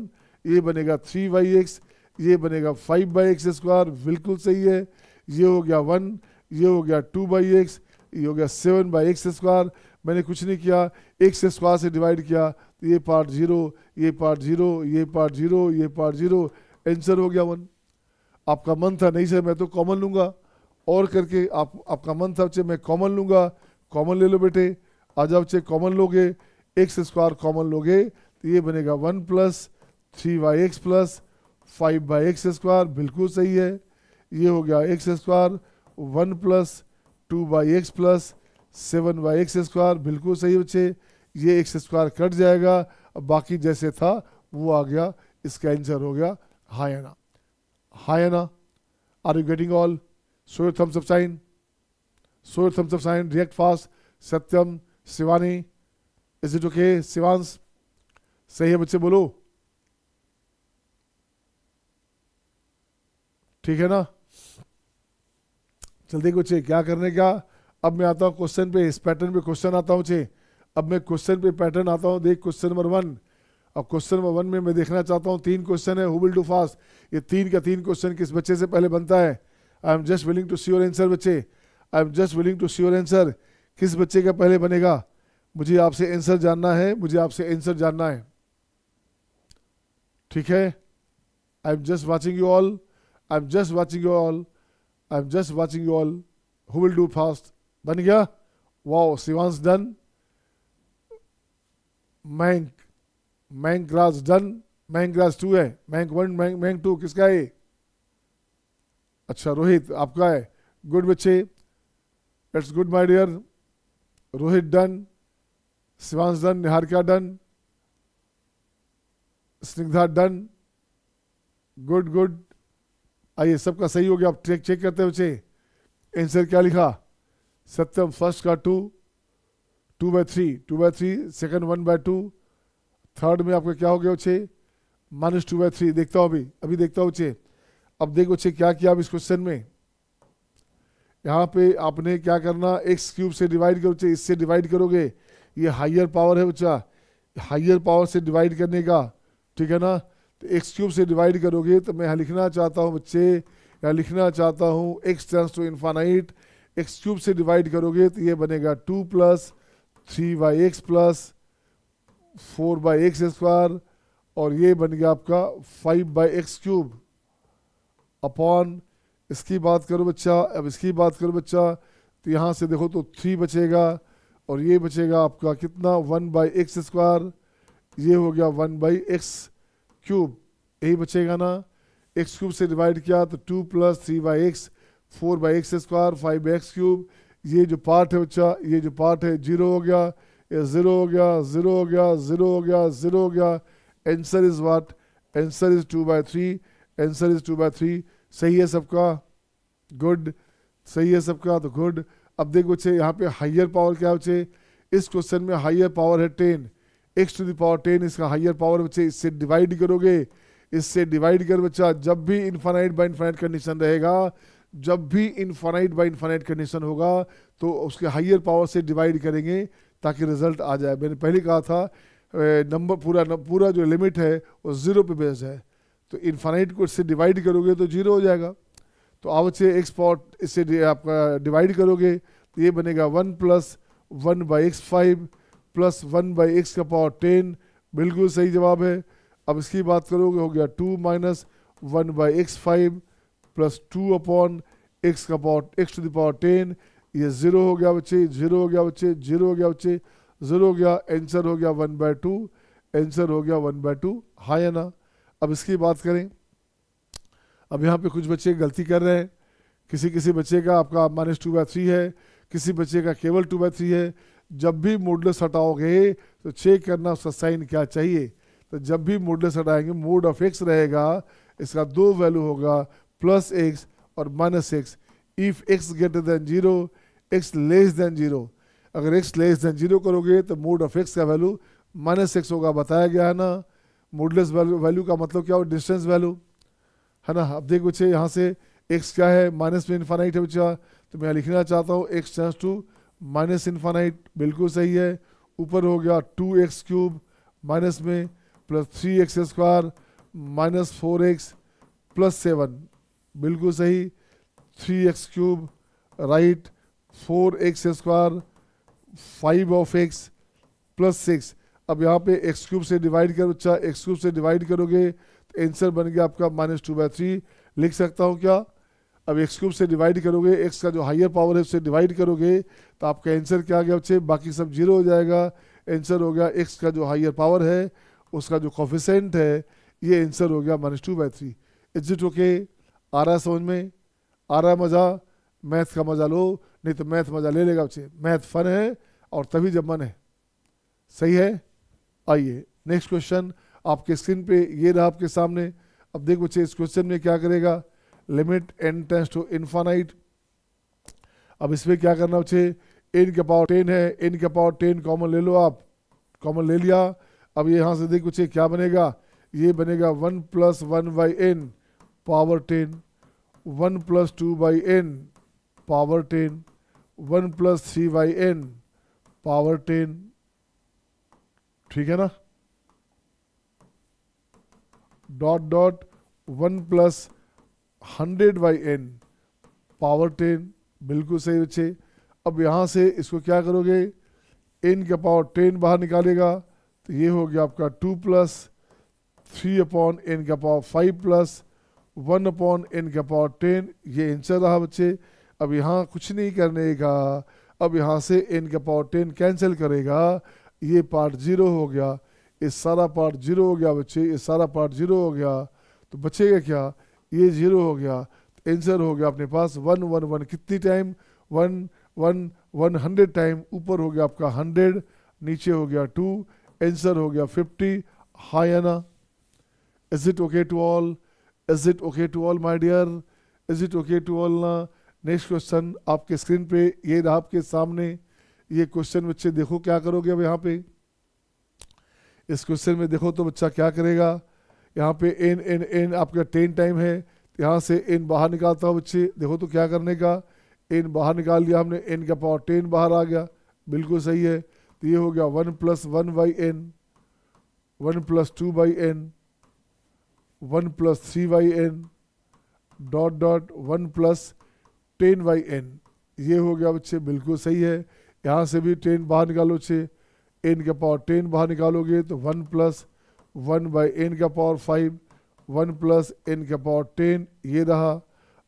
ये बनेगा 3y(x), ये बनेगा 5/x स्क्वायर, बिल्कुल सही है। ये हो गया 1, ये हो गया 2/x, ये हो गया 7/x स्क्वायर। मैंने कुछ नहीं किया, एक्स स्क्वायर से डिवाइड किया तो ये पार्ट 0, ये पार्ट 0, ये पार्ट 0, ये पार्ट 0, आंसर हो गया 1। आपका मन था नहीं सर मैं तो कॉमन लूंगा, और करके आपका मन था बच्चे मैं कॉमन लूंगा, कॉमन ले लो बेटे, आ जाओ बच्चे कॉमन लोगे, एक्स स्क्वायर कॉमन लोगे तो ये बनेगा 1 + 3y(x) + 5/x स्क्वायर, बिल्कुल सही है। ये हो गया x square 1 + 2y(x) + 7y(x) square, बिल्कुल सही बच्चे। ये एक्स स्क्वायर कट जाएगा, अब बाकी जैसे था वो आ गया, इसका आंसर हो गया हाँ या ना, हाँ या ना। Are you getting all? Show your thumbs up sign, show your thumbs up sign, react fast. Satyam, Shivani, is it okay? Shivansh, सही है बच्चे, बोलो ठीक है ना। चल देखो बच्चे क्या करने का, अब मैं आता हूँ क्वेश्चन पे, इस पैटर्न पे क्वेश्चन आता हूँ बच्चे। अब मैं क्वेश्चन पे पैटर्न आता हूँ, देख क्वेश्चन नंबर 1। अब क्वेश्चन नंबर 1 में मैं देखना चाहता हूँ 3 क्वेश्चन है, हु विल डू फास्ट। ये 3 का 3 क्वेश्चन किस बच्चे से पहले बनता है? I am just willing to see your answer बच्चे, I am just willing to see your answer. किस बच्चे का पहले बनेगा? मुझे आपसे आंसर जानना है, मुझे आपसे आंसर जानना है, ठीक है। I am just watching you all, I am just watching you all, I am just watching you all. Who will do fast? बन गया? Wow, Shivansh done. मैंक ग्रास डन, मैंक ग्रास 2 है, मैंक 1, मैंक 2 किसका है? अच्छा रोहित आपका है, गुड बच्चे, it's good my dear. Rohit done, Shivansh done, Niharika done, Snigdha done, good good. आइए सबका सही हो गया, आप चेक करते हैं बच्चे। आंसर क्या लिखा? सत्यम फर्स्ट का 2/3, सेकंड 1/2, थर्ड में आपका क्या हो गया बच्चे? -2/3। देखता हूँ अभी देखता हूँ बच्चे। अब देखो बच्चे क्या किया अब इस क्वेश्चन में, यहाँ पे आपने क्या करना, x³ से डिवाइड करो बच्चे, इससे डिवाइड करोगे, ये हाइयर पावर है बच्चा, हाइयर पावर से डिवाइड करने का, ठीक है ना। तो x³ से डिवाइड करोगे तो मैं यहाँ लिखना चाहता हूँ बच्चे, यहाँ लिखना चाहता हूँ x tends to infinite, x³ से डिवाइड करोगे तो ये बनेगा 2 + 3y(x) + 4/x स्क्वायर, और ये बन गया आपका 5/x³ अपॉन, इसकी बात करो बच्चा, अब इसकी बात करो बच्चा, तो यहाँ से देखो तो 3 बचेगा, और ये बचेगा आपका कितना? 1/x स्क्वायर, ये हो गया 1/x³, यही बचेगा ना। x³ से डिवाइड किया तो 2 + 3y(x), 4/x स्क्वायर, 5x³। ये जो पार्ट है बच्चा, ये जो पार्ट है 0 हो गया, ये 0 हो गया, 0 हो गया, 0 हो गया, 0 हो गया। Answer is what? Answer is 2/3, answer is 2/3। सही है सबका? गुड, सही है सबका, तो गुड। अब देखो बच्चे यहाँ पे हाइयर पावर क्या है बच्चे, इस क्वेश्चन में हाइयर पावर है 10, x⁻10 इसका हाइयर पावर बच्चे। इससे डिवाइड करोगे, इससे डिवाइड कर बच्चा, जब भी इनफाइनाइट बाय इनफाइनाइट कंडीशन रहेगा, जब भी इनफाइनाइट बाय इनफाइनाइट कंडीशन होगा तो उसके हाइयर पावर से डिवाइड करेंगे ताकि रिजल्ट आ जाए। मैंने पहले कहा था नंबर पूरा जो लिमिट है वो 0 पे बेस्ड है, तो इनफाइनाइट को इससे डिवाइड करोगे तो 0 हो जाएगा। तो आप बच्चे x पावर इससे आपका डिवाइड करोगे तो ये बनेगा 1 + 1/x5 + 1/x का पावर 10, बिल्कुल सही जवाब है। अब इसकी बात करोगे हो गया 2 - 1/x5 + 2/x का पावर x⁻10, ये 0 हो गया बच्चे, 0 हो गया बच्चे, 0 हो गया बच्चे, 0 हो गया। आंसर हो गया 1/2, आंसर हो गया 1/2, हाँ या ना। अब इसकी बात करें, अब यहाँ पे कुछ बच्चे गलती कर रहे हैं, किसी बच्चे का आपका -2/3 है, किसी बच्चे का केवल 2/3 है। जब भी मॉडुलस हटाओगे तो चेक करना उसका साइन क्या चाहिए। तो जब भी मॉडुलस हटाएंगे, मोड ऑफ x रहेगा, इसका 2 वैल्यू होगा +x और -x। If x greater than 0, x less than 0, अगर x लेस देन 0 करोगे तो मोड ऑफ x का वैल्यू -x होगा, बताया गया है ना। मॉडुलस वैल्यू का मतलब क्या हो? डिस्टेंस वैल्यू है ना। अब देखो बच्चे यहाँ से x क्या है, माइनस में इनफाइनाइट है बच्चा, तो मैं लिखना चाहता हूँ x tends to minus infinite, बिल्कुल सही है। ऊपर हो गया 2x क्यूब माइनस में plus 3x square minus 4x plus 7, बिल्कुल सही। 3x cube right, 4x square 5 of x plus 6। अब यहाँ पे x क्यूब से डिवाइड करो, अच्छा x क्यूब से डिवाइड करोगे तो आंसर बन गया आपका -2/3। लिख सकता हूँ क्या? अब x क्यूब से डिवाइड करोगे, x का जो हायर पावर है उससे डिवाइड करोगे तो आपका आंसर क्या आ गया बच्चे? बाकी सब जीरो हो जाएगा। आंसर हो गया x का जो हायर पावर है उसका जो कोफिशिएंट है, ये आंसर हो गया -2/3। Is it okay? आ रहा है समझ में? आ रहा है मज़ा? मैथ का मज़ा लो, नहीं तो मैथ मज़ा ले लेगा बच्चे। मैथ फन है और तभी जब मन है। सही है? आइए नेक्स्ट क्वेश्चन आपके स्क्रीन पे ये रहा आपके सामने। अब देखो बच्चे इस क्वेश्चन में क्या करेगा, limit n tends to infinite. अब इसमें क्या करना बच्चे, n का पावर 10 है, n का पावर 10 कॉमन ले लो आप, कॉमन ले लिया। अब ये यहाँ से देखो बच्चे क्या बनेगा, ये बनेगा 1 + 1/n power 10, 1 + 2/n power 10, 1 + 3/n power 10। ठीक है ना? डॉट डॉट 1 + 100/n पावर 10, बिल्कुल सही बच्चे। अब यहाँ से इसको क्या करोगे, n का पावर 10 बाहर निकालेगा तो ये हो गया आपका 2 + 3/n का पावर 5 + 1/n का पावर 10, ये आंसर रहा बच्चे। अब यहाँ कुछ नहीं करने का, अब यहाँ से n का पावर 10 कैंसिल करेगा, ये पार्ट 0 हो गया, ये सारा पार्ट 0 हो गया बच्चे, ये सारा पार्ट 0 हो गया तो बचेगा क्या, ये 0 हो गया। तो आंसर हो गया अपने पास 1 1 1 कितनी टाइम, 1 1 100 टाइम। ऊपर हो गया आपका 100, नीचे हो गया 2, आंसर हो गया 50। हाँ या ना? Is it okay to all? Is it okay to all my dear? Is it okay to all ना? नेक्स्ट क्वेश्चन आपके स्क्रीन पे ये रहा आपके सामने। ये क्वेश्चन बच्चे देखो क्या करोगे। अब यहाँ पे इस क्वेश्चन में देखो तो बच्चा क्या करेगा, यहाँ पे n n n आपका 10 टाइम है, यहाँ से n बाहर निकालता हूँ बच्चे। देखो तो क्या करने का, n बाहर निकाल लिया हमने, n का पावर 10 बाहर आ गया, बिल्कुल सही है। तो ये हो गया 1 + 1/n, 1 + 2/n, 1 + 3/n dot dot 1 + 10/n, ये हो गया बच्चे, बिल्कुल सही है। यहाँ से भी 10 बाहर निकालो बच्चे, n का पावर 10 बाहर निकालोगे तो 1 + 1/n का पावर 5, 1 + n का पावर 10, ये रहा।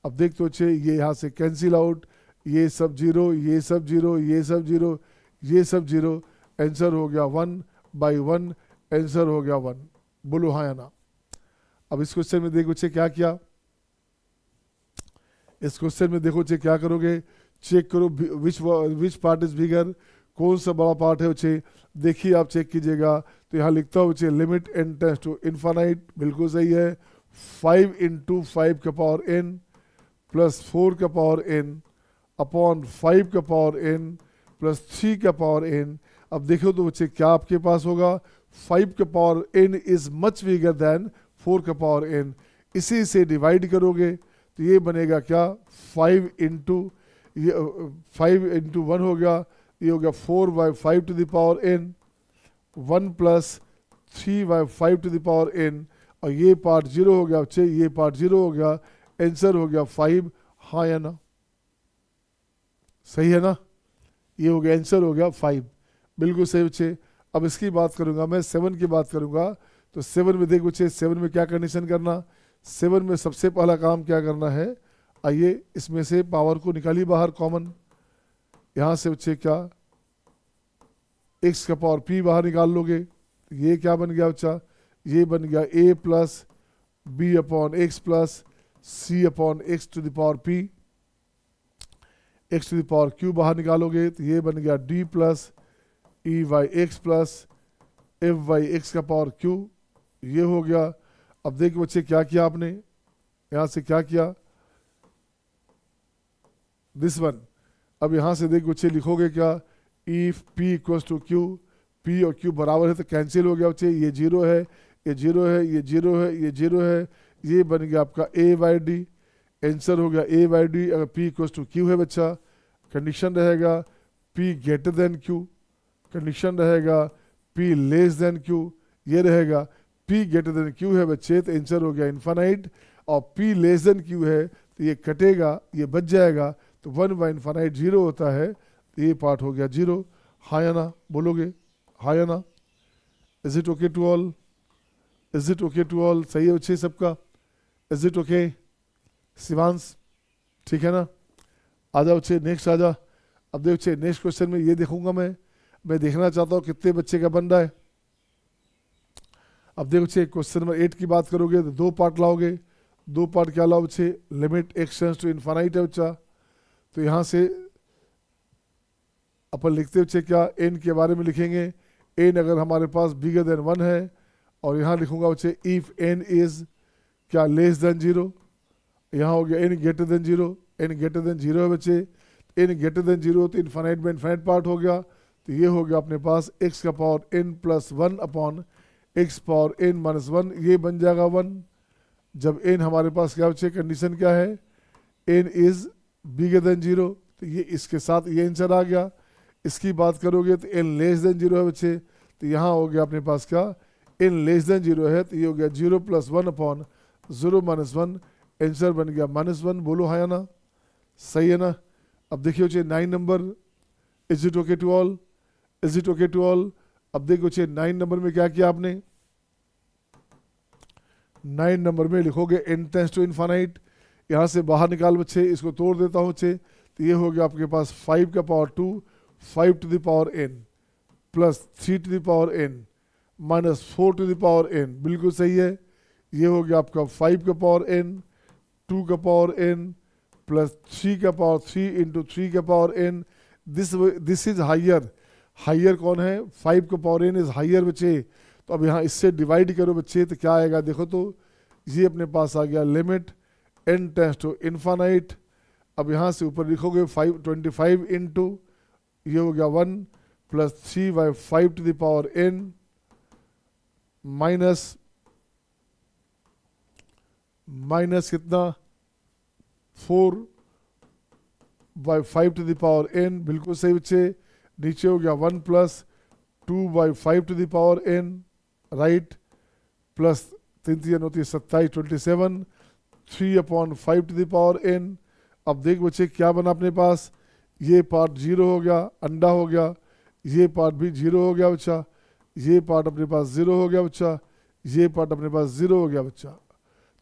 अब देख तो बच्चे ये यहाँ से कैंसिल आउट, ये सब 0, ये सब 0, ये सब 0, ये सब 0, आंसर हो गया 1/1, आंसर हो गया 1। बोलो हाँ या ना? अब इस क्वेश्चन में देखो बच्चे क्या किया, इस क्वेश्चन में देखो बच्चे क्या करोगे, चेक करो विच पार्ट इज बिगर, कौन सा बड़ा पार्ट है बच्चे। देखिए आप चेक कीजिएगा तो यहाँ लिखता हूँ बच्चे limit n tends to infinite, बिल्कुल सही है। 5 × 5 का पावर n प्लस 4 का पावर n अपॉन 5 का पावर n प्लस 3 का पावर n। अब देखो तो बच्चे क्या आपके पास होगा, 5 का power n is much bigger than 4 का पावर n, इसी से डिवाइड करोगे तो ये बनेगा क्या, 5 × ये 5 × 1 हो गया, ये हो गया 4/5 to the power n, 1 + 3/5 to the power n, और ये पार्ट 0 हो गया बच्चे, ये पार्ट 0 हो गया, आंसर हो गया 5। हाँ या ना? सही है ना? ये हो गया, आंसर हो गया 5, बिल्कुल सही बच्चे। अब इसकी बात करूंगा मैं, 7 की बात करूंगा। तो 7 में देख बच्चे, 7 में क्या कंडीशन करना, 7 में सबसे पहला काम क्या करना है, आइए इसमें से पावर को निकालिए बाहर कॉमन। यहाँ से बच्चे क्या, x का पावर p बाहर निकाल लोगे, ये क्या बन गया बच्चा, ये बन गया a + b/x plus c/x to the power p, x to the power q बाहर निकालोगे तो ये बन गया d + e/x प्लस f/x का पावर q, ये हो गया। अब देखिए बच्चे क्या किया आपने, यहाँ से क्या किया, दिस वन। अब यहाँ से देखो बच्चे लिखोगे क्या, इफ p = q, p और q बराबर है तो कैंसिल हो गया बच्चे, ये 0 है, ये 0 है, ये 0 है, ये 0 है, ये बन गया आपका a/d, आंसर हो गया a/d। अगर p = q है बच्चा, कंडीशन रहेगा p P greater than Q, condition रहेगा P लेस देन Q, ये रहेगा P ग्रेटर देन Q है बच्चे तो आंसर हो गया इन्फानाइट, और P लेस देन Q है तो ये कटेगा, ये बच जाएगा, तो 1 बाई इन्फानाइट 0 होता है, तो ये पार्ट हो गया 0। हाँ या ना बोलोगे, हाँ या ना? Is it okay to all? Is it okay to all? सही है बच्चे सबका? Is it okay? शिवांश ठीक है ना? आ जाओ बच्चे, नेक्स्ट आ जा। अब देखो बच्चे नेक्स्ट क्वेश्चन में ये देखूंगा मैं देखना चाहता हूँ कितने बच्चे का बन रहा है। अब देखो बच्चे क्वेश्चन नंबर 8 की बात करोगे तो 2 पार्ट लाओगे। 2 पार्ट क्या लाओ बच्चे? Limit x tends to infinite है बच्चा, तो यहाँ से अपन लिखते बच्चे क्या, एन के बारे में लिखेंगे। एन अगर हमारे पास बिगर देन 1 है, और यहाँ लिखूंगा बच्चे इफ एन इज क्या लेस देन 0, यहाँ हो गया n greater than 0, n greater than 0 है बच्चे, एन ग्रेटर देन 0 तो इन्फानाइट में इन्फानाइट पार्ट हो गया, तो ये हो गया अपने पास एक्स का power n plus 1 upon x power n minus 1, ये बन जाएगा 1। जब एन हमारे पास क्या बच्चे कंडीशन क्या है, एन इज बिगर देन 0, तो ये इसके साथ ये आंसर आ गया। इसकी बात करोगे तो एन लेस देन 0 है बच्चे, तो यहाँ हो गया अपने पास क्या, एन लेस देन 0 है तो ये हो गया 0 प्लस 1 अपॉन 0 माइनस 1, आंसर बन गया -1। बोलो हाँ या ना? सही है ना? अब देखिए बच्चे 9 number, is it okay to all? Is it okay to all? अब देखो बच्चे 9 नंबर में क्या किया आपने, 9 नंबर में लिखोगे एन टेंड्स टू इन्फानाइट, यहाँ से बाहर निकाल बच्चे, इसको तोड़ देता हूँ बच्चे, तो ये हो गया आपके पास 5 का power 2, 5 to the power n plus 3 to the power n minus 4 to the power n, बिल्कुल सही है। ये हो गया आपका 5 का पावर n, 2 का पावर n प्लस 3 का पावर 3 इंटू 3 का power n, this is higher. Higher कौन है? 5 का पावर n इज हाइयर बच्चे, तो अब यहाँ इससे डिवाइड करो बच्चे तो क्या आएगा देखो, तो ये अपने पास आ गया limit n tends to infinite. अब यहाँ से ऊपर लिखोगे 25 इंटू ये हो गया 1 plus 3 by 5 to the power n minus कितना 4 by 5 to the power n, बिल्कुल सही बच्चे। नीचे हो गया 1 plus 2 by 5 to the power n, right, plus 3 3 होती है 27, 27, 3 upon 5 to the power n। अब देख बच्चे क्या बना अपने पास, ये पार्ट 0 हो गया, अंडा हो गया, ये पार्ट भी 0 हो गया बच्चा, ये पार्ट अपने पास 0 हो गया बच्चा, ये पार्ट अपने पास 0 हो गया बच्चा,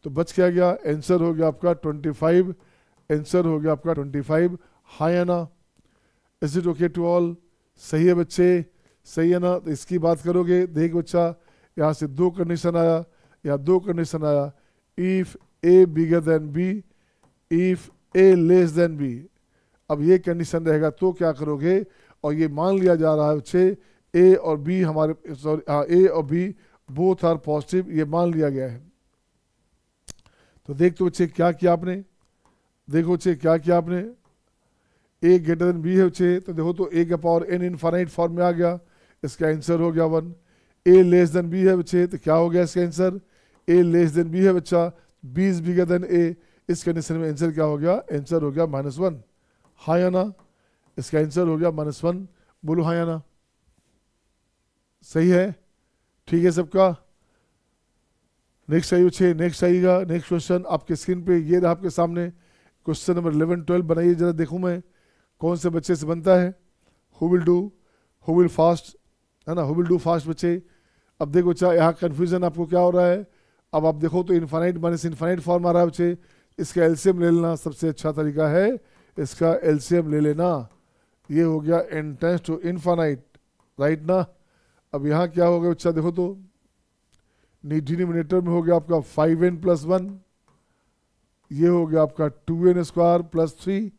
तो बच क्या गया, आंसर हो गया आपका 25, आंसर हो गया आपका 25। हाँ या ना? Is it okay to all? सही है बच्चे, सही है ना? तो इसकी बात करोगे, देख बच्चा यहाँ से 2 कंडीशन आया, यहाँ 2 कंडीशन आया, if A bigger than B, if A less than B. अब ये कंडीशन रहेगा तो क्या करोगे, और ये मान लिया जा रहा है बच्चे ए और बी हमारे सॉरी ए और बी बोथ आर पॉजिटिव, ये मान लिया गया है। तो देख तो बच्चे क्या किया आपने, देखो बच्चे क्या किया आपने, ए ग्रेटर देन बी है बच्चे, तो देखो तो ए का पावर n इनफाइनाइट फॉर्म में आ गया, इसका आंसर हो गया 1। ए लेस देन बी है बच्चे, तो क्या हो गया इसका आंसर, ए लेस देन बी है बच्चा, बी इज बिगर देन ए, इस कंडीशन में आंसर क्या हो गया, आंसर हो गया -1। हाँ या ना? इसका आंसर हो गया -1। बोलो हाँ या ना? सही है, ठीक है सबका। नेक्स्ट आइए बच्चे, नेक्स्ट आइएगा, नेक्स्ट क्वेश्चन आपके स्क्रीन पे ये रहा आपके सामने, क्वेश्चन नंबर 11 12 बनाइए जरा, देखूं मैं कौन से बच्चे से बनता है। हु विल फास्ट, है ना, हु विल डू फास्ट बच्चे। अब देखो बच्चा यहाँ कन्फ्यूजन आपको क्या हो रहा है, अब आप देखो तो इन्फाइनाइट माइनस इन्फाइनाइट फॉर्म आ रहा है बच्चे, इसका एलसीएम ले लेना सबसे अच्छा तरीका है, इसका एलसीएम ले लेना, ये हो गया n tends to infinite, right ना। अब यहाँ क्या हो गया बच्चा, देखो तो डिनोमिनेटर में हो गया आपका 5n प्लस 1, ये हो गया आपका 2n स्क्वायर प्लस 3,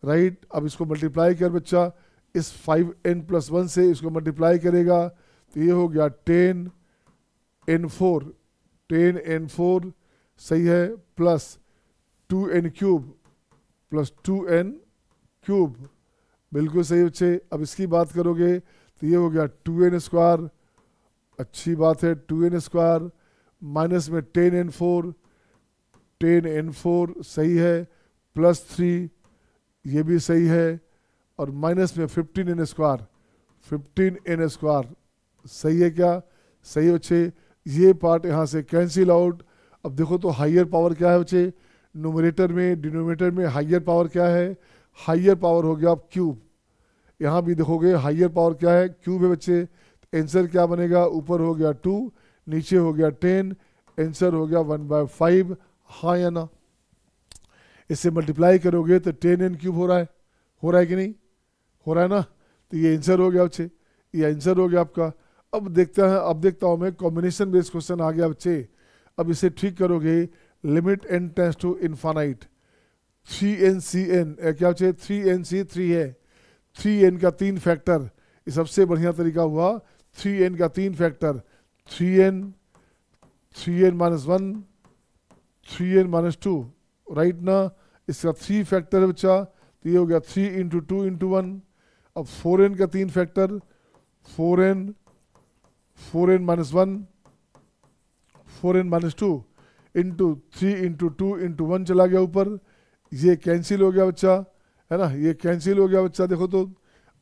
राइट। अब इसको मल्टीप्लाई कर बच्चा, इस 5n प्लस 1 से इसको मल्टीप्लाई करेगा तो ये हो गया 10n4 सही है, plus 2n cube plus 2n cube, बिल्कुल सही बच्चे। अब इसकी बात करोगे तो ये हो गया 2n स्क्वायर, अच्छी बात है, 2n स्क्वायर माइनस में 10n4 सही है, प्लस 3 ये भी सही है, और माइनस में 15n², 15n²। सही है क्या? सही है बच्चे। ये पार्ट यहाँ से कैंसिल आउट। अब देखो तो हाइयर पावर क्या है बच्चे, न्यूमरेटर में डिनोमिनेटर में हाइयर पावर क्या है, हाइयर पावर हो गया आप क्यूब। यहाँ भी देखोगे हाइयर पावर क्या है, क्यूब है बच्चे। आंसर क्या बनेगा, ऊपर हो गया 2, नीचे हो गया 10, आंसर हो गया 1/5। हाँ या ना? इससे मल्टीप्लाई करोगे तो 10n³ हो रहा है कि नहीं? हो रहा है ना? तो ये आंसर हो गया बच्चे, ये आंसर हो गया आपका। अब देखता हूँ मैं, कॉम्बिनेशन बेस्ड क्वेश्चन आ गया बच्चे। अब इसे ठीक करोगे, limit n tends to infinite, 3n/cn क्या बच्चे, 3n/3 है, 3n का 3 फैक्टर, ये सबसे बढ़िया तरीका हुआ। 3n का 3 factor, 3n, 3n-1, 3n-2, right ना? इसका 3 फैक्टर है बच्चा, तो ये हो गया 3 × 2 × 1। अब 4n का 3 factor, 4n, 4n-1, 4n-2 into 3 × 2 × 1 चला गया ऊपर, ये कैंसिल हो गया बच्चा, है ना? ये कैंसिल हो गया बच्चा। देखो तो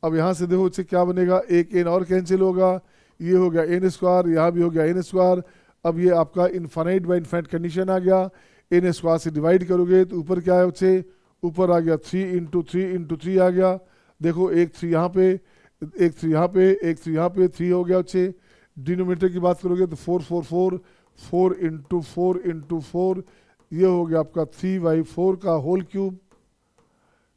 अब यहाँ से देखो बच्चे क्या बनेगा, एक n और कैंसिल होगा, ये हो गया n², यहाँ भी हो गया n²। अब ये आपका इनफाइनाइट बाय इनफाइनाइट कंडीशन आ गया। n² से डिवाइड करोगे तो ऊपर क्या है बच्चे, ऊपर आ गया 3 × 3 × 3 आ गया। देखो एक 3 यहाँ पे, एक 3 यहाँ पे, एक 3 यहाँ पे, 3 हो गया बच्चे। डिनोमिनेटर की बात करोगे तो 4 4 4, 4 × 4 × 4, ये हो गया आपका 3/4 का होल क्यूब।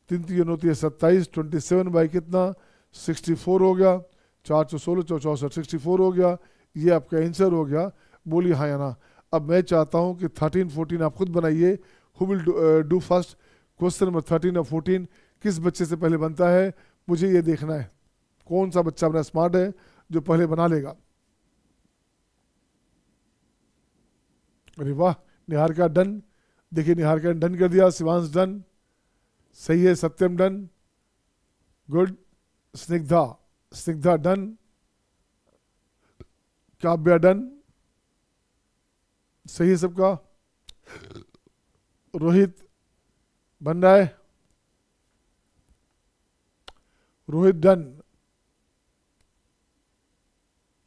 3 3 होती है 27, 27 बाई कितना, 64 हो गया। 4 4 16 4 64, 64 हो गया। ये आपका आंसर हो गया। बोलिए हाँ या ना? अब मैं चाहता हूँ कि 13 14 आप खुद बनाइए। Who will do first? Question number 13 और 14 किस बच्चे से पहले बनता है, मुझे ये देखना है। कौन सा बच्चा अपना स्मार्ट है जो पहले बना लेगा? अरे वाह, निहारिका डन। देखिए निहारिका डन कर दिया, शिवांश डन, सही है। Satyam done, good. Snigdha done, Kavya done, सही है सबका। रोहित बन रहा है, रोहित डन।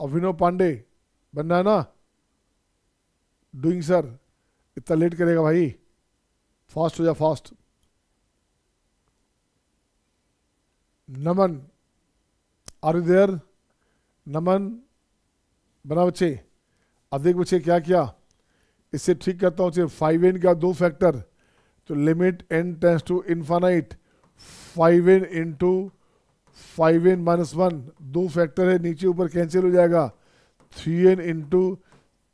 अभिनव पांडे बन रहा है ना? डूइंग सर, इतना लेट करेगा भाई, फास्ट हो जा fast. Naman, are you there? Naman बना बच्चे। अब देख बच्चे क्या किया, इससे ठीक करता हूँ। 5n का 2 फैक्टर, तो limit n tends to infinite, 5n × 5n-1, 2 factor है, नीचे ऊपर कैंसिल हो जाएगा, 3n ×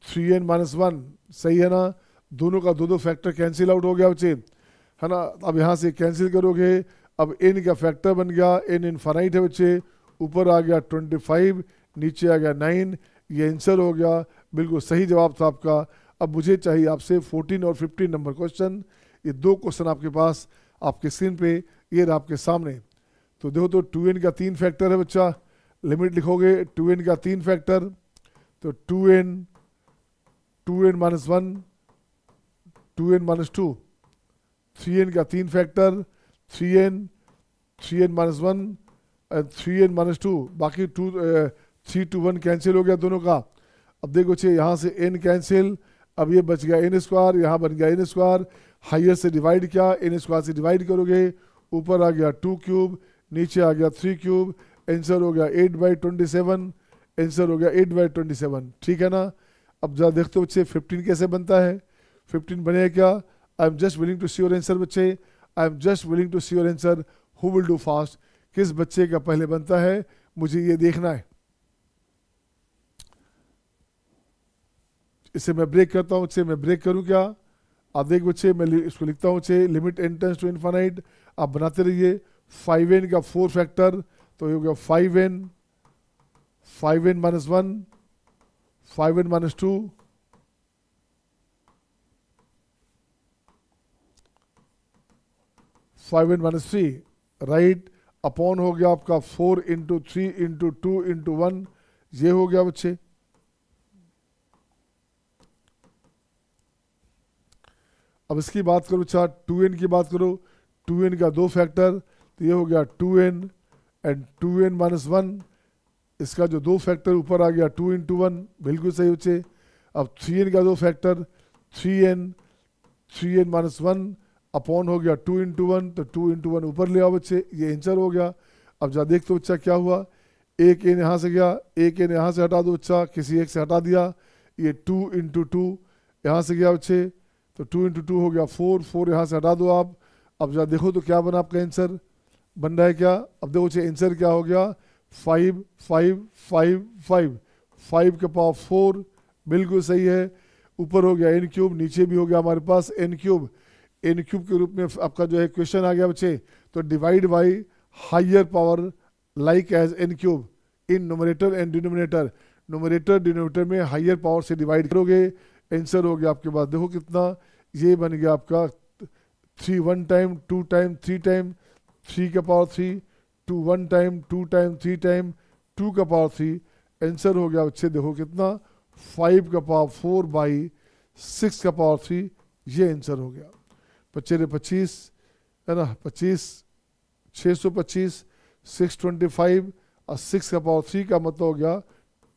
3n-1, सही है ना? दोनों का 2 फैक्टर कैंसिल आउट हो गया बच्चे, है ना? अब यहाँ से कैंसिल करोगे, अब n का फैक्टर बन गया, n इनफाइनाइट है बच्चे, ऊपर आ गया 25, नीचे आ गया 9, ये आंसर हो गया। बिल्कुल सही जवाब था आपका। अब मुझे चाहिए आपसे 14 और 15 नंबर क्वेश्चन। ये 2 क्वेश्चन आपके पास, आपके स्क्रीन पे ये रहा आपके सामने। तो देखो तो 2n का 3 फैक्टर है बच्चा, लिमिट लिखोगे 2n का 3 फैक्टर, तो 2n, 2n-1, 2n-2, 3n का 3 फैक्टर, 3n, 3n-1 और 3n-2, बाकी 3 to 1 कैंसिल हो गया दोनों का। अब देखो बच्चे यहाँ से n कैंसिल, अब ये बच गया n², यहाँ बन गया n², हाइयर से डिवाइड किया, n² से डिवाइड करोगे, ऊपर आ गया 2³, नीचे आ गया 3³, आंसर हो गया 8/27, आंसर हो गया 8/27, ठीक है ना? अब जरा देखते हो बच्चे 15 कैसे बनता है। 15 बनेगा क्या? I am just willing to see your answer बच्चे, I am just willing to see your answer. Who will do fast? किस बच्चे का पहले बनता है, मुझे ये देखना है। इसे मैं ब्रेक करता हूँ, इसे मैं ब्रेक करूँ क्या? आप देख बच्चे, मैं इसको लिखता हूँ limit n tends to infinite, आप बनाते रहिए। 5n का 4 फैक्टर, तो ये हो गया 5n, 5n-1, 5n-2, 5n-3, right, upon हो गया आपका 4 × 3 × 2 × 1, ये हो गया बच्चे। अब इसकी बात करो, 2n की बात करो, 2n का 2 फैक्टर, तो ये हो गया 2n एंड 2n माइनस 1, इसका जो दो फैक्टर ऊपर आ गया 2 इंटू 1, बिल्कुल सही बच्चे। अब 3n का दो फैक्टर 3n माइनस 1 अपॉन हो गया 2 इंटू 1, तो 2 इंटू 1 ऊपर ले आओ बच्चे, ये आंसर हो गया। अब जा देख तो बच्चा क्या हुआ, एक n यहाँ से गया, एक n यहाँ से हटा दो बच्चा, किसी एक से हटा दिया, ये 2 इंटू 2 यहाँ से गया बच्चे, तो 2 इंटू 2 हो गया 4, 4 यहाँ से हटा दो आप। अब जा देखो तो क्या बना आपका आंसर, बन रहा है क्या, अब देखो बच्चे आंसर क्या हो गया, 5 5 5 5 5 के पावर 4, बिल्कुल सही है। ऊपर हो गया n क्यूब, नीचे भी हो गया हमारे पास n क्यूब, n क्यूब के रूप में आपका जो है क्वेश्चन आ गया बच्चे। तो divide by higher power like as n cube in nominator and denominator, nominator denominator में हायर पावर से डिवाइड करोगे, आंसर हो गया आपके पास देखो कितना, ये बन गया आपका 3 1 टाइम 2 टाइम 3 टाइम 3 का पावर 3, 2 1 टाइम 2 टाइम 3 टाइम 2 का पावर 3, आंसर हो गया बच्चे देखो कितना 5 का पावर 4 बाई 6 का पावर 3, ये आंसर हो गया। 25 है ना, 25 625 625 और 6 का पावर 3 का मतलब हो गया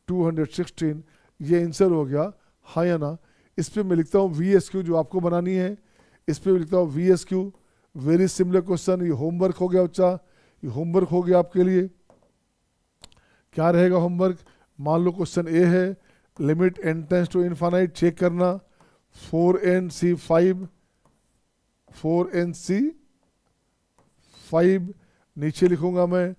216, ये आंसर हो गया, हाँ या ना। इस पे मैं लिखता हूँ VSQ जो आपको बनानी है, इस पे लिखता हूँ VSQ, वेरी सिमिलर क्वेश्चन, ये होमवर्क हो गया बच्चा, ये होमवर्क हो गया आपके लिए। क्या रहेगा होमवर्क, मान लो क्वेश्चन ए है, limit n tends to infinite, check करना 4nc5 4nc5, नीचे लिखूंगा मैं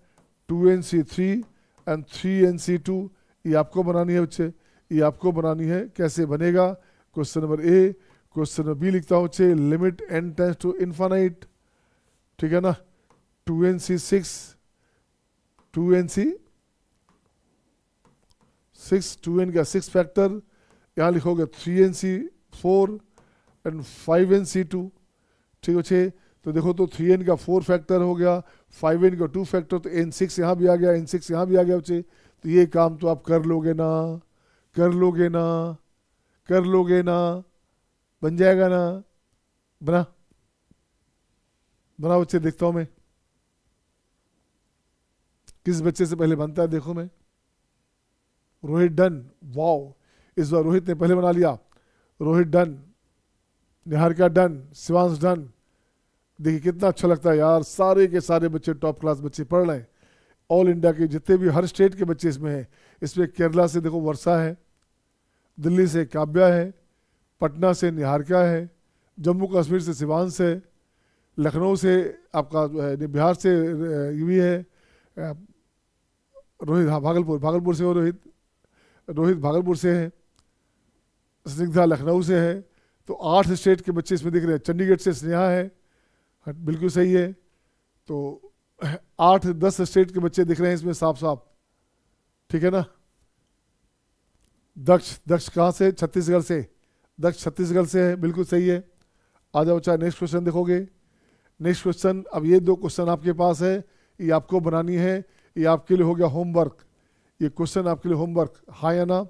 2nc3 एंड 3nc2, ये आपको बनानी है बच्चे, ये आपको बनानी है। कैसे बनेगा, question number A, question number B लिखता हूँ बच्चे, limit n tends to infinite, ठीक है ना, 2nc6 2n का 6 फैक्टर, यहाँ लिखोगे 3nc4 एंड 5nc2, ठीक है। तो देखो तो 3n का 4 फैक्टर हो गया, 5n का 2 फैक्टर, तो n6 यहाँ भी आ गया, n6 यहाँ भी आ गया बच्चे, तो ये काम तो आप कर लोगे ना, कर लोगे ना, कर लोगे ना, बन जाएगा ना, बना बना बच्चे, देखता हूँ मैं किस बच्चे से पहले बनता है, देखो मैं, रोहित डन, वाओ, इस बार रोहित ने पहले बना लिया, Rohit done, Niharika done, Shivansh done. देखिए कितना अच्छा लगता है यार, सारे के सारे बच्चे टॉप क्लास बच्चे पढ़ रहे हैं, ऑल इंडिया के जितने भी हर स्टेट के बच्चे इसमें हैं। इसमें केरला से देखो वर्षा है, दिल्ली से काव्या है, पटना से निहारिका है, जम्मू कश्मीर से शिवांश है, लखनऊ से आपका जो है, बिहार से ये भी है रोहित, हाँ भागलपुर से हो रोहित भागलपुर से है, स्निग्धा लखनऊ से है। तो 8 स्टेट के बच्चे इसमें दिख रहे हैं, चंडीगढ़ से स्नेहा है, बिल्कुल सही है। तो 8-10 स्टेट के बच्चे दिख रहे हैं इसमें साफ साफ, ठीक है ना। दक्ष कहाँ से, छत्तीसगढ़ से, दक्ष छत्तीसगढ़ से है, बिल्कुल सही है। आ जाओ बच्चा, नेक्स्ट क्वेश्चन देखोगे, नेक्स्ट क्वेश्चन, अब ये 2 क्वेश्चन आपके पास है, ये आपको बनानी है, ये आपके लिए हो गया होमवर्क, ये क्वेश्चन आपके लिए होमवर्क, हाँ या ना।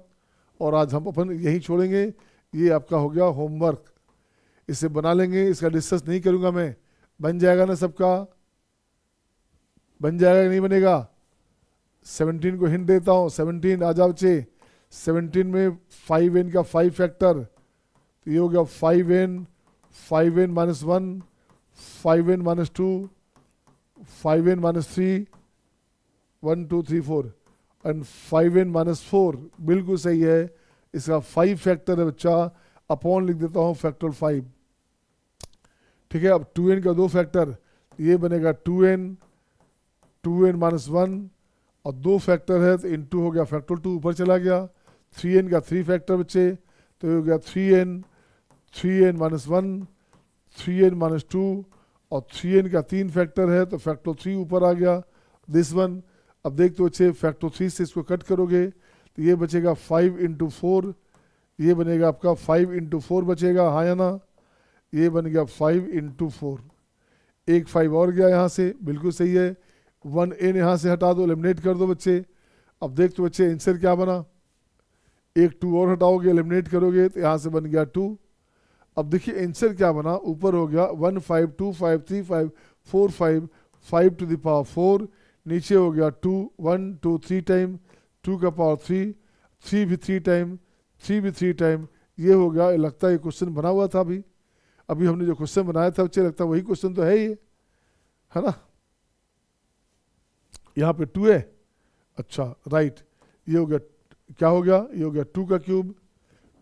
और आज हम अपन यही छोड़ेंगे, ये आपका हो गया होमवर्क, इसे बना लेंगे, इसका डिस्कस नहीं करूंगा मैं, बन जाएगा ना सबका, बन जाएगा नहीं बनेगा। 17 को हिंट देता हूँ, 17 आ जाओ बच्चे, 17 में 5n का 5 फैक्टर, तो ये हो गया 5n minus 1, 5n minus 2, 5n minus 3, 1 2 3 4 and 5n minus 4, बिल्कुल सही है। इसका 5 फैक्टर है बच्चा, अपॉन लिख देता हूँ फैक्टर 5, ठीक है। अब 2n का 2 फैक्टर, ये बनेगा 2n माइनस 1, और 2 फैक्टर है तो इंटू हो गया फैक्टर 2, ऊपर चला गया। 3n का 3 फैक्टर बच्चे, तो ये हो गया 3n माइनस 1, 3n माइनस 2, और 3n का 3 फैक्टर है तो फैक्टर 3 ऊपर आ गया, दिस वन। अब देख तो बच्चे, फैक्टर 3 से इसको कट करोगे तो ये बचेगा 5 इंटू 4, ये बनेगा आपका 5 इंटू 4 बचेगा, हाँ या ना। ये बन गया 5 इंटू 4, एक 5 और गया यहाँ से, बिल्कुल सही है। 1n यहाँ से हटा दो, एलिमिनेट कर दो बच्चे। अब देख तो बच्चे आंसर क्या बना, एक 2 और हटाओगे, एलिमिनेट करोगे तो यहाँ से बन गया 2। अब देखिए आंसर क्या बना, ऊपर हो गया 1 5 2 5 3 5 4 5 5 to the power 4, नीचे हो गया 2, 1 2 3 टाइम, 2 का पावर 3, 3 भी 3 टाइम, 3 भी 3 टाइम, ये हो गया। लगता है ये क्वेश्चन बना हुआ था अभी हमने जो क्वेश्चन बनाया था बच्चे, लगता है वही क्वेश्चन तो है ये, है ना। यहाँ पे 2 है, अच्छा राइट। ये हो गया, क्या हो गया, ये हो गया 2 का cube,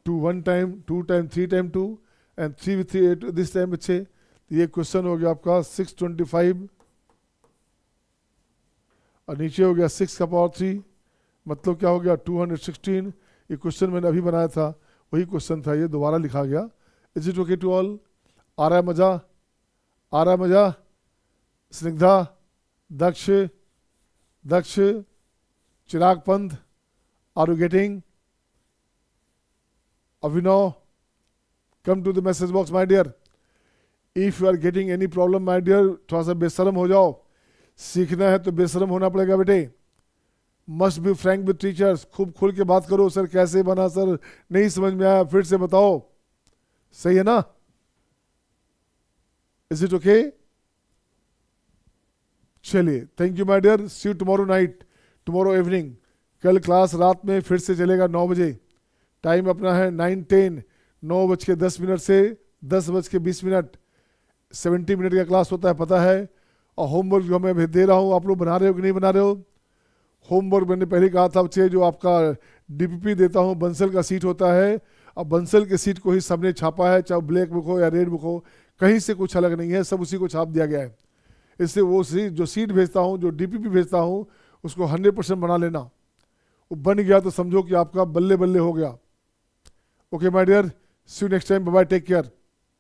2 1 time, 2 time 3 time 2 and 3 with 3 8 this time बच्चे। ये क्वेश्चन हो गया आपका 625 और नीचे हो गया 6 का पावर 3, मतलब क्या हो गया 216। ये क्वेश्चन मैंने अभी बनाया था, वही क्वेश्चन था, ये दोबारा लिखा गया। Is it okay to all? आ रहा है मजा, आ रहा है मजा? Snigdha, Daksh, Daksh, Chirag Pant, are you getting? Abhinav, come to the message box my dear. If you are getting any problem my dear, थोड़ा सा बेशरम हो जाओ। सीखना है तो बेशरम होना पड़ेगा बेटे। Must be frank with teachers, खूब खुल के बात करो। सर कैसे बना, सर नहीं समझ में आया, फिर से बताओ, सही है ना? Is it okay? चलिए, thank you my dear, see you tomorrow night, tomorrow evening. कल क्लास रात में फिर से चलेगा 9 बजे। टाइम अपना है 9:10, 9:10 से 10:20, 70 मिनट का क्लास होता है, पता है। और होमवर्क जो मैं दे रहा हूँ, आप लोग बना रहे हो कि नहीं बना रहे हो? होमवर्क मैंने पहले कहा था बच्चे, जो आपका डीपीपी देता हूँ, बंसल का सीट होता है, अब बंसल के सीट को ही सबने छापा है, चाहे ब्लैक बुक हो या रेड बुक हो, कहीं से कुछ अलग नहीं है, सब उसी को छाप दिया गया है। इससे वो जो सीट भेजता हूँ, जो डीपीपी भेजता हूँ, उसको 100% बना लेना। वो बन गया तो समझो कि आपका बल्ले बल्ले हो गया। Okay my dear, see you next time, bye bye, take care,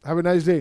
have a nice day.